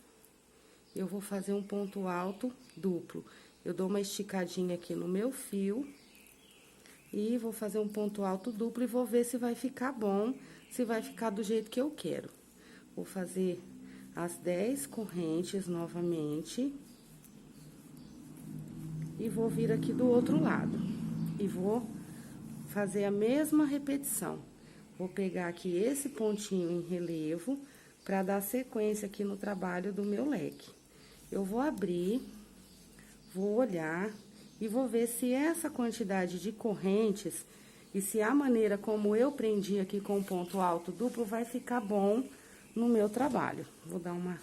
eu vou fazer um ponto alto duplo. Eu dou uma esticadinha aqui no meu fio e vou fazer um ponto alto duplo e vou ver se vai ficar bom, se vai ficar do jeito que eu quero. Vou fazer as 10 correntes novamente. E vou vir aqui do outro lado. E vou fazer a mesma repetição. Vou pegar aqui esse pontinho em relevo para dar sequência aqui no trabalho do meu leque. Eu vou abrir, vou olhar e vou ver se essa quantidade de correntes e se a maneira como eu prendi aqui com o ponto alto duplo vai ficar bom no meu trabalho. Vou dar uma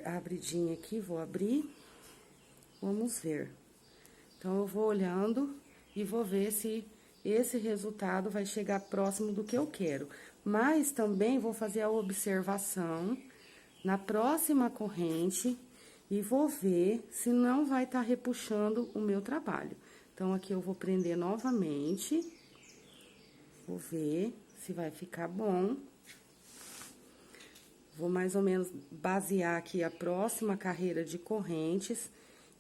abridinha aqui, vou abrir. Vamos ver. Então, eu vou olhando e vou ver se esse resultado vai chegar próximo do que eu quero. Mas também vou fazer a observação na próxima corrente e vou ver se não vai estar repuxando o meu trabalho. Então, aqui eu vou prender novamente. Vou ver se vai ficar bom. Vou mais ou menos basear aqui a próxima carreira de correntes.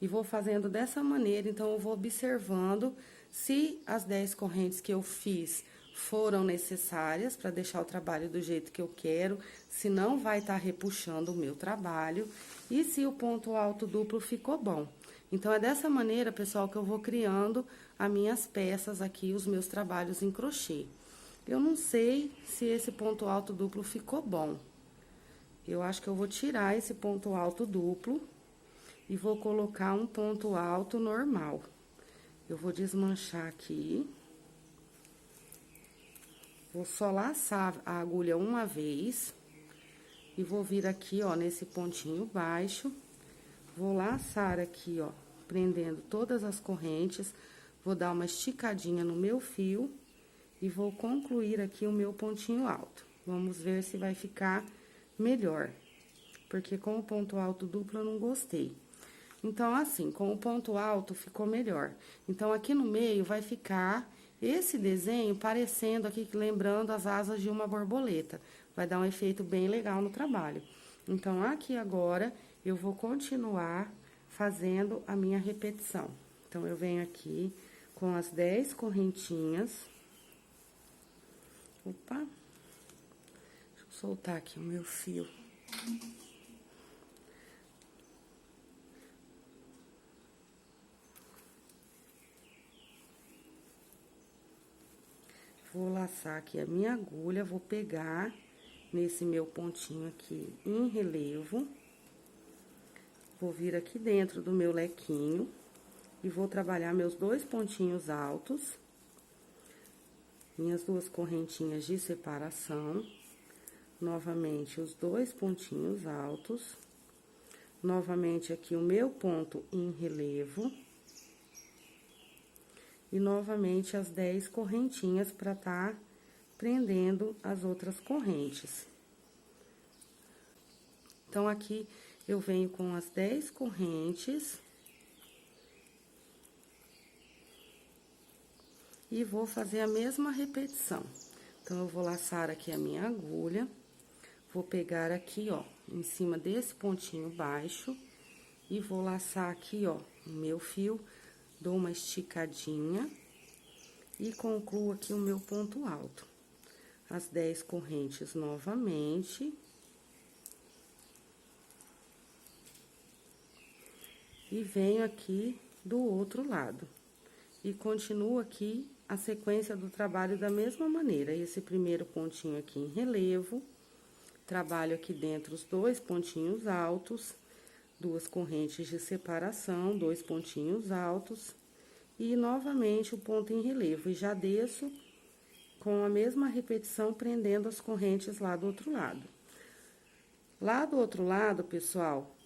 E vou fazendo dessa maneira, então, eu vou observando se as 10 correntes que eu fiz foram necessárias para deixar o trabalho do jeito que eu quero, se não vai estar repuxando o meu trabalho e se o ponto alto duplo ficou bom. Então, é dessa maneira, pessoal, que eu vou criando as minhas peças aqui, os meus trabalhos em crochê. Eu não sei se esse ponto alto duplo ficou bom. Eu acho que eu vou tirar esse ponto alto duplo. E vou colocar um ponto alto normal. Eu vou desmanchar aqui. Vou só laçar a agulha uma vez. E vou vir aqui, ó, nesse pontinho baixo. Vou laçar aqui, ó, prendendo todas as correntes. Vou dar uma esticadinha no meu fio. E vou concluir aqui o meu pontinho alto. Vamos ver se vai ficar melhor. Porque com o ponto alto duplo eu não gostei. Então, assim, com o ponto alto ficou melhor. Então, aqui no meio vai ficar esse desenho parecendo aqui, lembrando as asas de uma borboleta. Vai dar um efeito bem legal no trabalho. Então, aqui agora, eu vou continuar fazendo a minha repetição. Então, eu venho aqui com as 10 correntinhas. Opa! Deixa eu soltar aqui o meu fio. Vou laçar aqui a minha agulha, vou pegar nesse meu pontinho aqui em relevo. Vou vir aqui dentro do meu lequinho e vou trabalhar meus 2 pontinhos altos. Minhas 2 correntinhas de separação. Novamente, os 2 pontinhos altos. Novamente, aqui o meu ponto em relevo. E novamente as 10 correntinhas para tá prendendo as outras correntes. Então, aqui eu venho com as 10 correntes. E vou fazer a mesma repetição. Então, eu vou laçar aqui a minha agulha. Vou pegar aqui, ó, em cima desse pontinho baixo. E vou laçar aqui, ó, o meu fio. Dou uma esticadinha e concluo aqui o meu ponto alto. As 10 correntes novamente. E venho aqui do outro lado. E continuo aqui a sequência do trabalho da mesma maneira. Esse primeiro pontinho aqui em relevo. Trabalho aqui dentro os 2 pontinhos altos. 2 correntes de separação, 2 pontinhos altos e novamente o ponto em relevo. E já desço com a mesma repetição, prendendo as correntes lá do outro lado. Lá do outro lado, pessoal,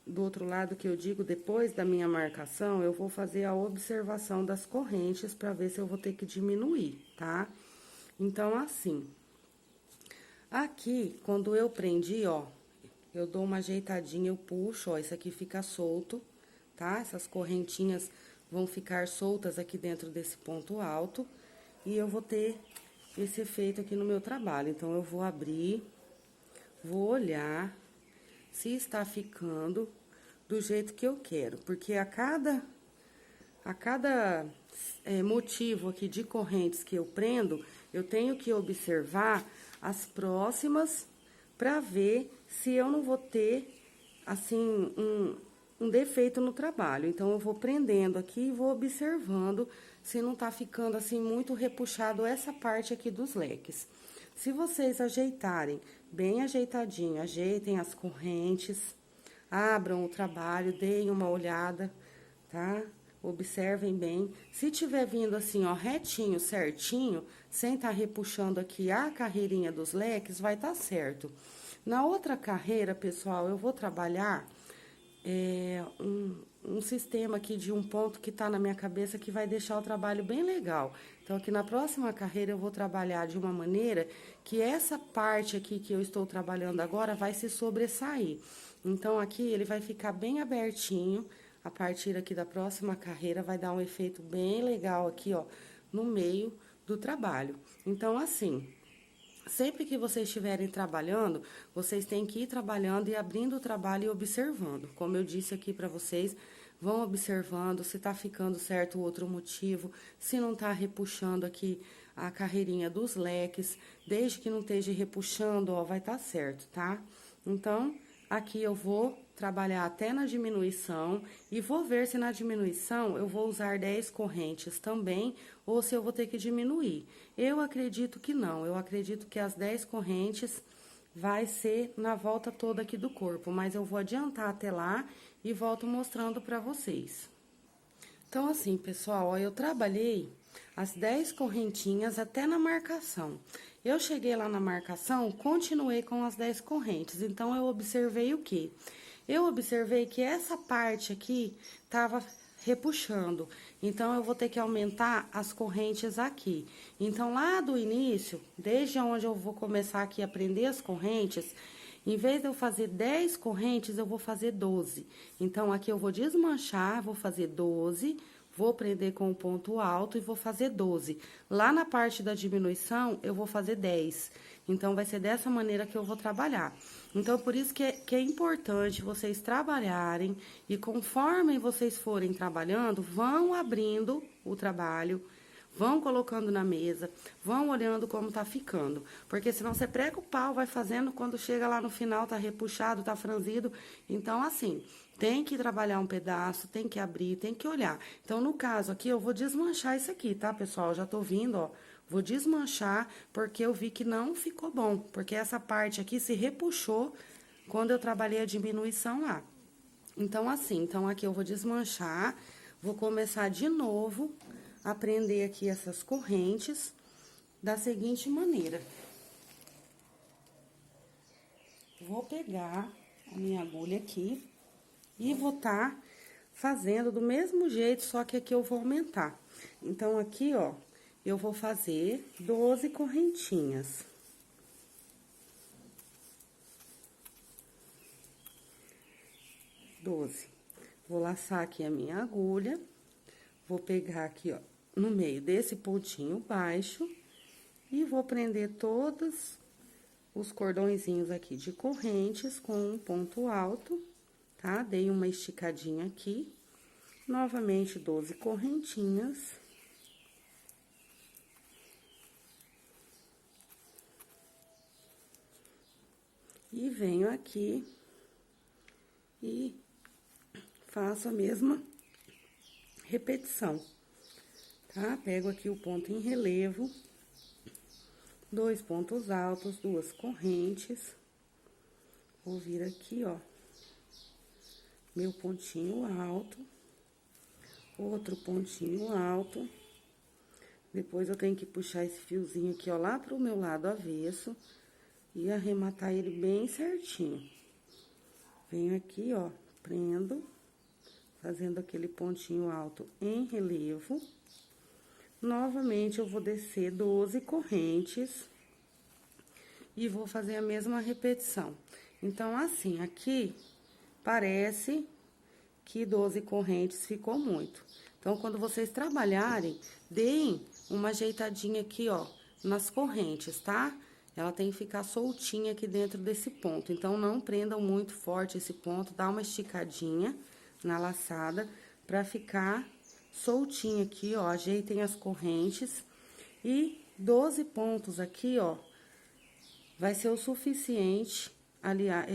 do outro lado que eu digo, depois da minha marcação, eu vou fazer a observação das correntes para ver se eu vou ter que diminuir, tá? Então, assim, aqui, quando eu prendi, ó, eu dou uma ajeitadinha, eu puxo, ó, isso aqui fica solto, tá? Essas correntinhas vão ficar soltas aqui dentro desse ponto alto. E eu vou ter esse efeito aqui no meu trabalho. Então, eu vou abrir, vou olhar se está ficando do jeito que eu quero. Porque a cada motivo aqui de correntes que eu prendo, eu tenho que observar as próximas pra ver se eu não vou ter, assim, um defeito no trabalho. Então, eu vou prendendo aqui e vou observando se não tá ficando, assim, muito repuxado essa parte aqui dos leques. Se vocês ajeitarem bem ajeitadinho, ajeitem as correntes, abram o trabalho, deem uma olhada, tá? Observem bem. Se tiver vindo assim, ó, retinho, certinho, sem tá repuxando aqui a carreirinha dos leques, vai tá certo. Na outra carreira, pessoal, eu vou trabalhar um sistema aqui de um ponto que tá na minha cabeça que vai deixar o trabalho bem legal. Então, aqui na próxima carreira eu vou trabalhar de uma maneira que essa parte aqui que eu estou trabalhando agora vai se sobressair. Então, aqui ele vai ficar bem abertinho. A partir aqui da próxima carreira vai dar um efeito bem legal aqui, ó, no meio do trabalho. Então, assim, sempre que vocês estiverem trabalhando, vocês têm que ir trabalhando e abrindo o trabalho e observando. Como eu disse aqui pra vocês, vão observando se tá ficando certo o outro motivo, se não tá repuxando aqui a carreirinha dos leques, desde que não esteja repuxando, ó, vai tá certo, tá? Então, aqui eu vou trabalhar até na diminuição e vou ver se na diminuição eu vou usar 10 correntes também ou se eu vou ter que diminuir. Eu acredito que não, eu acredito que as 10 correntes vai ser na volta toda aqui do corpo, mas eu vou adiantar até lá e volto mostrando pra vocês. Então, assim, pessoal, ó, eu trabalhei as 10 correntinhas até na marcação. Eu cheguei lá na marcação, continuei com as 10 correntes. Então, eu observei o quê? Eu observei que essa parte aqui tava repuxando. Então, eu vou ter que aumentar as correntes aqui. Então, lá do início, desde onde eu vou começar aqui a prender as correntes, em vez de eu fazer 10 correntes, eu vou fazer 12. Então, aqui eu vou desmanchar, vou fazer 12, vou prender com o ponto alto e vou fazer 12. Lá na parte da diminuição, eu vou fazer 10. Então, vai ser dessa maneira que eu vou trabalhar. Então, por isso que é importante vocês trabalharem e conforme vocês forem trabalhando, vão abrindo o trabalho, vão colocando na mesa, vão olhando como tá ficando. Porque senão você prega o pau, vai fazendo, quando chega lá no final, tá repuxado, tá franzido. Então, assim, tem que trabalhar um pedaço, tem que abrir, tem que olhar. Então, no caso aqui, eu vou desmanchar isso aqui, tá, pessoal? Já tô vindo, ó. Vou desmanchar, porque eu vi que não ficou bom. Porque essa parte aqui se repuxou quando eu trabalhei a diminuição lá. Então, assim, então aqui eu vou desmanchar, vou começar de novo a prender aqui essas correntes da seguinte maneira. Vou pegar a minha agulha aqui e vou tá fazendo do mesmo jeito, só que aqui eu vou aumentar. Então, aqui, ó, eu vou fazer 12 correntinhas. 12. Vou laçar aqui a minha agulha, vou pegar aqui, ó, no meio desse pontinho baixo e vou prender todos os cordõezinhos aqui de correntes com um ponto alto, tá? Dei uma esticadinha aqui, novamente 12 correntinhas. E venho aqui e faço a mesma repetição, tá? Pego aqui o ponto em relevo, 2 pontos altos, 2 correntes. Vou vir aqui, ó, meu pontinho alto, outro pontinho alto. Depois eu tenho que puxar esse fiozinho aqui, ó, lá pro meu lado avesso e arrematar ele bem certinho. Venho aqui, ó, prendo, fazendo aquele pontinho alto em relevo. Novamente, eu vou descer 12 correntes e vou fazer a mesma repetição. Então, assim, aqui parece que 12 correntes ficou muito. Então, quando vocês trabalharem, deem uma ajeitadinha aqui, ó, nas correntes, tá? Ela tem que ficar soltinha aqui dentro desse ponto. Então, não prendam muito forte esse ponto, dá uma esticadinha na laçada pra ficar soltinha aqui, ó. Ajeitem as correntes e 12 pontos aqui, ó, vai ser o suficiente, aliás,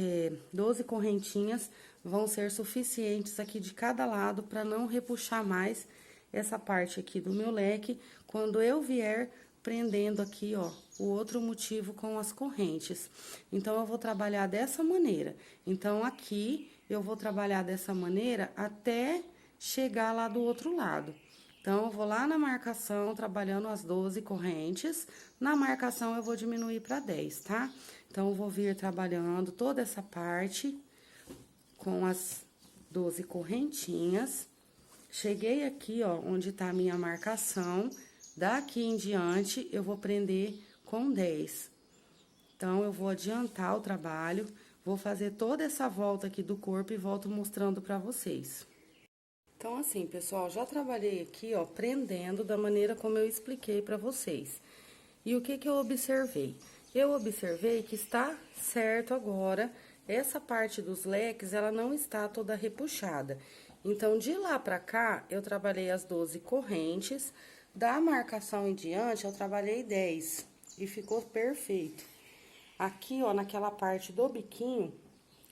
12 correntinhas vão ser suficientes aqui de cada lado para não repuxar mais essa parte aqui do meu leque, quando eu vier prendendo aqui, ó, o outro motivo com as correntes. Então, eu vou trabalhar dessa maneira. Então, aqui, eu vou trabalhar dessa maneira até chegar lá do outro lado. Então, eu vou lá na marcação, trabalhando as 12 correntes. Na marcação, eu vou diminuir para 10, tá? Então, eu vou vir trabalhando toda essa parte com as 12 correntinhas. Cheguei aqui, ó, onde tá a minha marcação. Daqui em diante, eu vou prender com 10. Então, eu vou adiantar o trabalho, vou fazer toda essa volta aqui do corpo e volto mostrando pra vocês. Então, assim, pessoal, já trabalhei aqui, ó, prendendo da maneira como eu expliquei pra vocês. E o que que eu observei? Eu observei que está certo agora, essa parte dos leques, ela não está toda repuxada. Então, de lá pra cá, eu trabalhei as 12 correntes, da marcação em diante, eu trabalhei 10 e ficou perfeito. Aqui, ó, naquela parte do biquinho,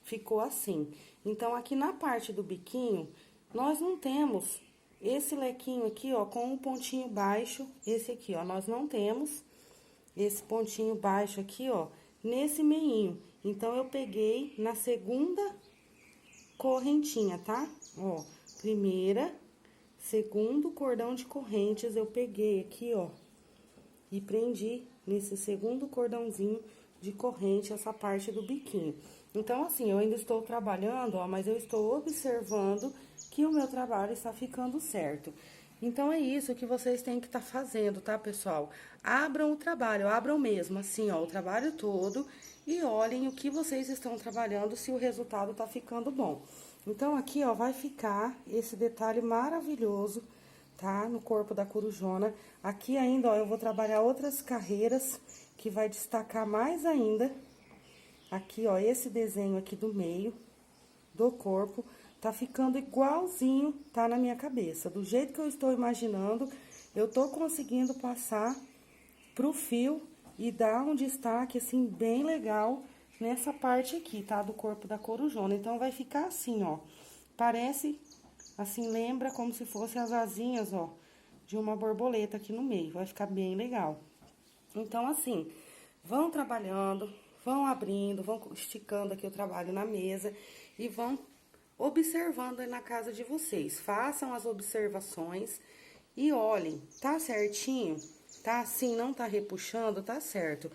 ficou assim. Então, aqui na parte do biquinho, nós não temos esse lequinho aqui, ó, com um pontinho baixo, esse aqui, ó, nós não temos esse pontinho baixo aqui, ó, nesse meinho. Então, eu peguei na segunda correntinha, tá? Ó, primeira, segundo cordão de correntes, eu peguei aqui, ó, e prendi nesse segundo cordãozinho de corrente, essa parte do biquinho. Então, assim, eu ainda estou trabalhando, ó, mas eu estou observando que o meu trabalho está ficando certo. Então, é isso que vocês têm que estar fazendo, tá, pessoal? Abram o trabalho, abram mesmo, assim, ó, o trabalho todo e olhem o que vocês estão trabalhando, se o resultado tá ficando bom. Então, aqui, ó, vai ficar esse detalhe maravilhoso, tá? No corpo da corujona. Aqui ainda, ó, eu vou trabalhar outras carreiras que vai destacar mais ainda. Aqui, ó, esse desenho aqui do meio do corpo tá ficando igualzinho, tá na minha cabeça. Do jeito que eu estou imaginando, eu tô conseguindo passar pro fio e dar um destaque, assim, bem legal nessa parte aqui, tá? Do corpo da corujona. Então, vai ficar assim, ó. Parece, assim, lembra como se fossem as asinhas, ó, de uma borboleta aqui no meio. Vai ficar bem legal. Então, assim, vão trabalhando, vão abrindo, vão esticando aqui o trabalho na mesa e vão observando aí na casa de vocês. Façam as observações e olhem, tá certinho? Tá assim, não tá repuxando, tá certo.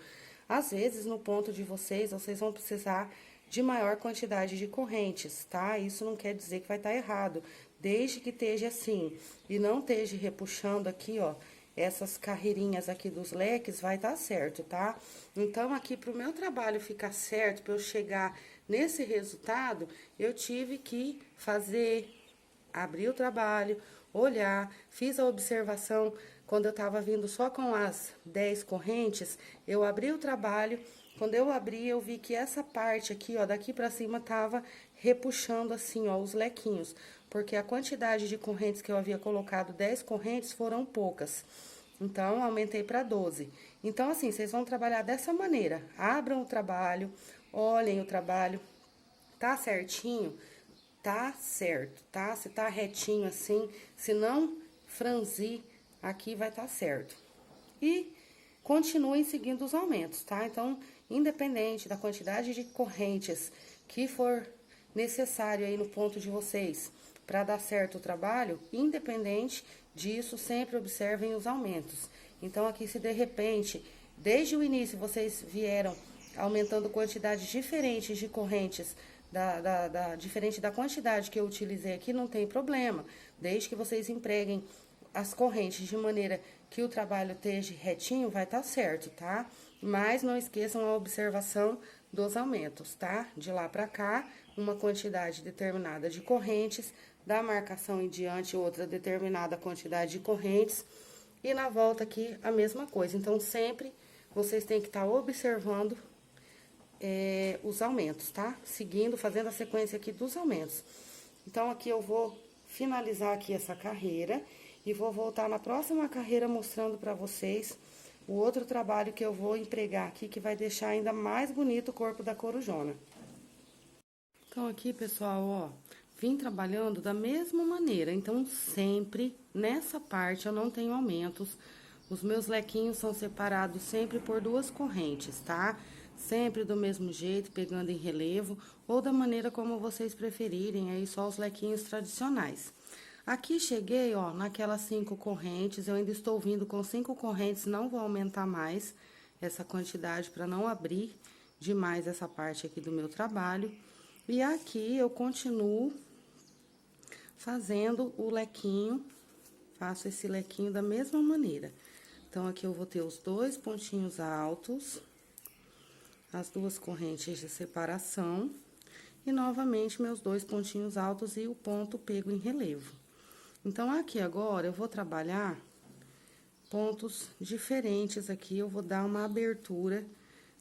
Às vezes, no ponto de vocês vão precisar de maior quantidade de correntes, tá? Isso não quer dizer que vai estar errado, desde que esteja assim e não esteja repuxando aqui, ó, essas carreirinhas aqui dos leques, vai estar certo, tá? Então, aqui pro meu trabalho ficar certo, pra eu chegar nesse resultado, eu tive que abrir o trabalho, olhar, fiz a observação. Quando eu tava vindo só com as 10 correntes, eu abri o trabalho. Quando eu abri, eu vi que essa parte aqui, ó, daqui pra cima, tava repuxando assim, ó, os lequinhos. Porque a quantidade de correntes que eu havia colocado, 10 correntes, foram poucas. Então, aumentei para 12. Então, assim, vocês vão trabalhar dessa maneira. Abram o trabalho, olhem o trabalho. Tá certinho? Tá certo, tá? Se tá retinho assim, se não franzir, aqui vai tá certo. E continuem seguindo os aumentos, tá? Então, independente da quantidade de correntes que for necessário aí no ponto de vocês para dar certo o trabalho, independente disso, sempre observem os aumentos. Então, aqui, se de repente, desde o início, vocês vieram aumentando quantidades diferentes de correntes, diferente da quantidade que eu utilizei aqui, não tem problema. Desde que vocês empreguem as correntes de maneira que o trabalho esteja retinho, vai estar certo, tá? Mas não esqueçam a observação dos aumentos, tá? De lá pra cá, uma quantidade determinada de correntes, da marcação em diante, outra determinada quantidade de correntes, e na volta aqui, a mesma coisa. Então, sempre vocês têm que estar observando os aumentos, tá? Seguindo, fazendo a sequência aqui dos aumentos. Então, aqui eu vou finalizar aqui essa carreira e vou voltar na próxima carreira mostrando pra vocês o outro trabalho que eu vou empregar aqui, que vai deixar ainda mais bonito o corpo da corujona. Então, aqui, pessoal, ó, vim trabalhando da mesma maneira. Então, sempre, nessa parte, eu não tenho aumentos. Os meus lequinhos são separados sempre por 2 correntes, tá? Sempre do mesmo jeito, pegando em relevo, ou da maneira como vocês preferirem, aí só os lequinhos tradicionais. Aqui cheguei, ó, naquelas 5 correntes, eu ainda estou vindo com 5 correntes, não vou aumentar mais essa quantidade para não abrir demais essa parte aqui do meu trabalho. E aqui eu continuo fazendo o lequinho, faço esse lequinho da mesma maneira. Então, aqui eu vou ter os 2 pontinhos altos, as 2 correntes de separação, e novamente meus 2 pontinhos altos e o ponto pego em relevo. Então, aqui agora eu vou trabalhar pontos diferentes aqui, eu vou dar uma abertura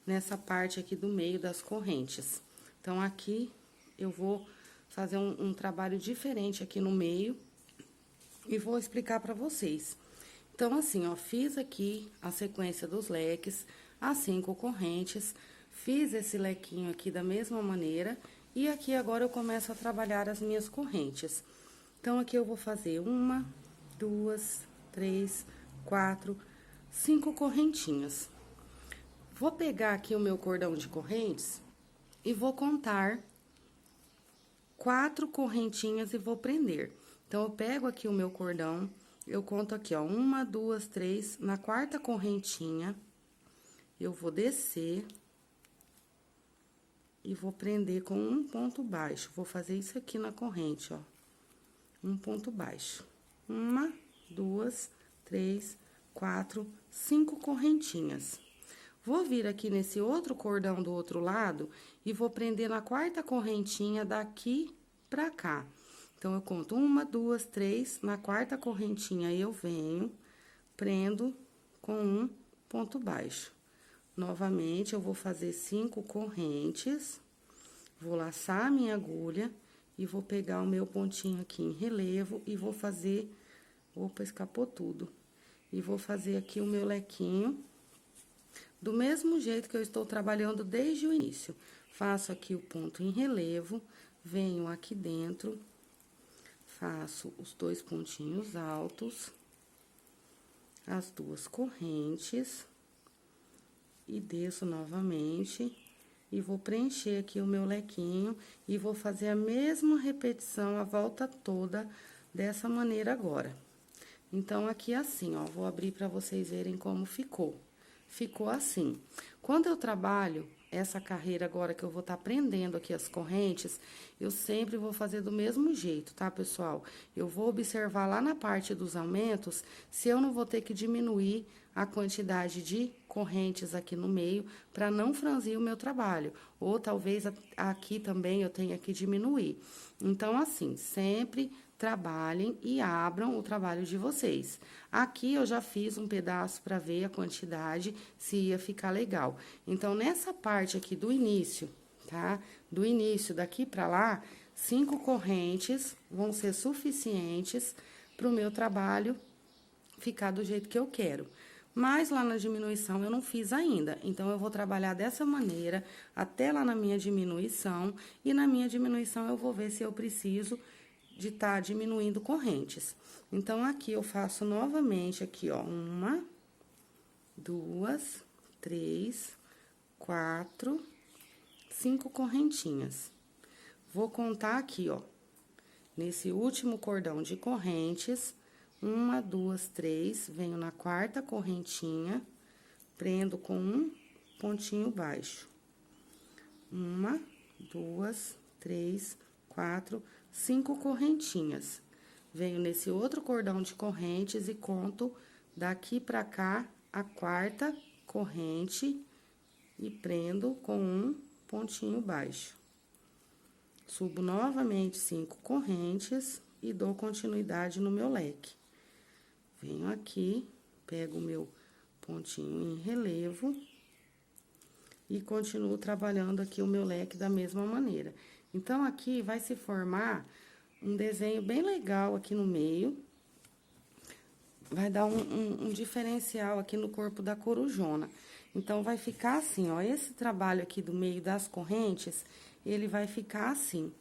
nessa parte aqui do meio das correntes. Então, aqui eu vou fazer um trabalho diferente aqui no meio e vou explicar pra vocês. Então, assim, ó, fiz aqui a sequência dos leques, as 5 correntes, fiz esse lequinho aqui da mesma maneira, e aqui agora eu começo a trabalhar as minhas correntes. Então, aqui eu vou fazer 1, 2, 3, 4, 5 correntinhas. Vou pegar aqui o meu cordão de correntes e vou contar 4 correntinhas e vou prender. Então, eu pego aqui o meu cordão, eu conto aqui, ó, 1, 2, 3, na 4ª correntinha, eu vou descer e vou prender com um ponto baixo. Vou fazer isso aqui na corrente, ó, um ponto baixo. 1, 2, 3, 4, 5 correntinhas. Vou vir aqui nesse outro cordão do outro lado e vou prender na 4ª correntinha daqui pra cá. Então, eu conto 1, 2, 3, na 4ª correntinha eu venho, prendo com um ponto baixo. Novamente, eu vou fazer 5 correntes, vou laçar a minha agulha e vou pegar o meu pontinho aqui em relevo e vou fazer... Opa, escapou tudo. E vou fazer aqui o meu lequinho do mesmo jeito que eu estou trabalhando desde o início. Faço aqui o ponto em relevo, venho aqui dentro, faço os 2 pontinhos altos, as 2 correntes, e desço novamente, e vou preencher aqui o meu lequinho, e vou fazer a mesma repetição a volta toda dessa maneira agora. Então, aqui assim, ó, vou abrir pra vocês verem como ficou. Ficou assim. Quando eu trabalho essa carreira agora que eu vou estar prendendo aqui as correntes, eu sempre vou fazer do mesmo jeito, tá, pessoal? Eu vou observar lá na parte dos aumentos se eu não vou ter que diminuir a quantidade de correntes aqui no meio para não franzir o meu trabalho. Ou talvez aqui também eu tenha que diminuir. Então, assim, sempre trabalhem e abram o trabalho de vocês. Aqui eu já fiz um pedaço para ver a quantidade, se ia ficar legal. Então, nessa parte aqui do início, tá? Do início daqui para lá, 5 correntes vão ser suficientes para o meu trabalho ficar do jeito que eu quero. Mas lá na diminuição eu não fiz ainda, então eu vou trabalhar dessa maneira até lá na minha diminuição, e na minha diminuição eu vou ver se eu preciso de estar diminuindo correntes. Então, aqui eu faço novamente aqui, ó, 1, 2, 3, 4, 5 correntinhas. Vou contar aqui, ó, nesse último cordão de correntes, 1, 2, 3, venho na 4ª correntinha, prendo com um pontinho baixo. 1, 2, 3, 4, 5 correntinhas. Venho nesse outro cordão de correntes e conto daqui pra cá a 4ª corrente e prendo com um pontinho baixo. Subo novamente 5 correntes e dou continuidade no meu leque. Venho aqui, pego o meu pontinho em relevo e continuo trabalhando aqui o meu leque da mesma maneira. Então, aqui vai se formar um desenho bem legal aqui no meio. vai dar um diferencial aqui no corpo da corujona. Então, vai ficar assim, ó, esse trabalho aqui do meio das correntes, ele vai ficar assim.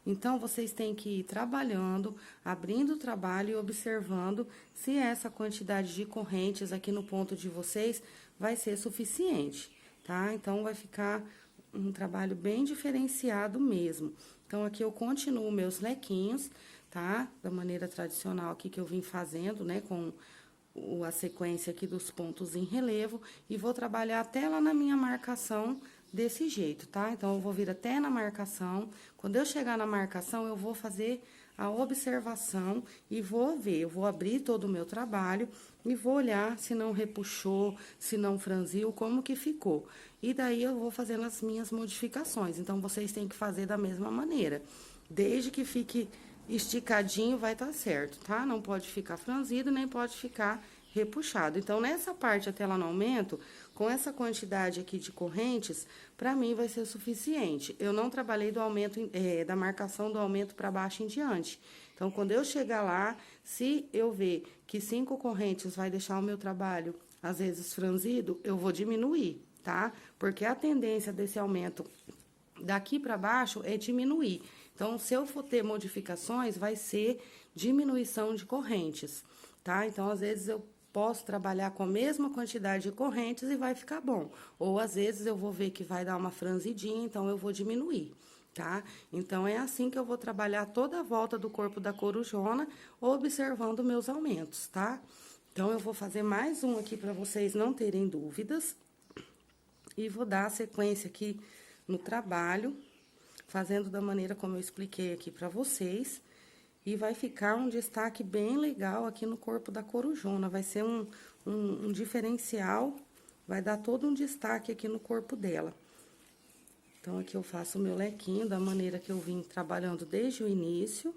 Então, vocês têm que ir trabalhando, abrindo o trabalho e observando se essa quantidade de correntes aqui no ponto de vocês vai ser suficiente, tá? Então, vai ficar um trabalho bem diferenciado mesmo. Então, aqui eu continuo meus lequinhos, tá? Da maneira tradicional aqui que eu vim fazendo, né? Com a sequência aqui dos pontos em relevo. E vou trabalhar até lá na minha marcação desse jeito, tá? Então, eu vou vir até na marcação. Quando eu chegar na marcação, eu vou fazer a observação e vou ver. Eu vou abrir todo o meu trabalho e vou olhar se não repuxou, se não franziu, como que ficou. E daí, eu vou fazendo as minhas modificações. Então, vocês têm que fazer da mesma maneira. Desde que fique esticadinho, vai estar certo, tá? Não pode ficar franzido, nem pode ficar repuxado. Então, nessa parte até lá no aumento, com essa quantidade aqui de correntes, pra mim vai ser suficiente. Eu não trabalhei do aumento, da marcação do aumento pra baixo em diante. Então, quando eu chegar lá, se eu ver que 5 correntes vai deixar o meu trabalho, às vezes, franzido, eu vou diminuir, tá? Porque a tendência desse aumento daqui pra baixo é diminuir. Então, se eu for ter modificações, vai ser diminuição de correntes, tá? Então, às vezes, eu posso trabalhar com a mesma quantidade de correntes e vai ficar bom. Ou, às vezes, eu vou ver que vai dar uma franzidinha, então, eu vou diminuir, tá? Então, é assim que eu vou trabalhar toda a volta do corpo da corujona, observando meus aumentos, tá? Então, eu vou fazer mais um aqui para vocês não terem dúvidas. E vou dar a sequência aqui no trabalho, fazendo da maneira como eu expliquei aqui pra vocês. E vai ficar um destaque bem legal aqui no corpo da corujona. Vai ser um diferencial, vai dar todo um destaque aqui no corpo dela. Então, aqui eu faço o meu lequinho da maneira que eu vim trabalhando desde o início.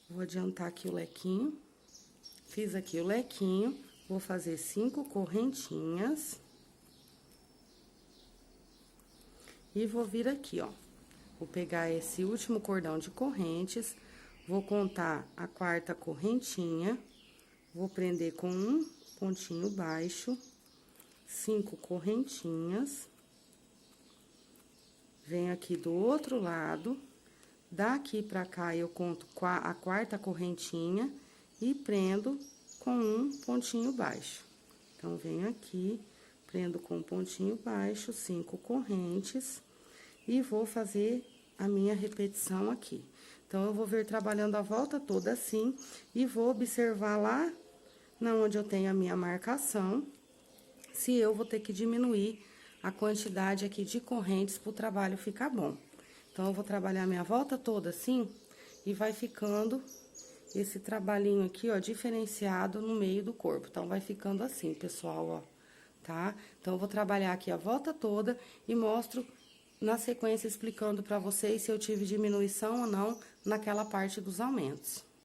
Vou adiantar aqui o lequinho. Fiz aqui o lequinho, vou fazer 5 correntinhas. E vou vir aqui, ó, vou pegar esse último cordão de correntes, vou contar a 4ª correntinha, vou prender com um pontinho baixo, 5 correntinhas, venho aqui do outro lado, daqui pra cá eu conto a 4ª correntinha e prendo com um pontinho baixo. Então, venho aqui, prendo com um pontinho baixo, 5 correntes. E vou fazer a minha repetição aqui. Então, eu vou vir trabalhando a volta toda assim, e vou observar lá na onde eu tenho a minha marcação, se eu vou ter que diminuir a quantidade aqui de correntes pro trabalho ficar bom. Então, eu vou trabalhar minha volta toda assim, e vai ficando esse trabalhinho aqui, ó, diferenciado no meio do corpo. Então, vai ficando assim, pessoal, ó, tá? Então, eu vou trabalhar aqui a volta toda e mostro na sequência explicando pra vocês se eu tive diminuição ou não naquela parte dos aumentos.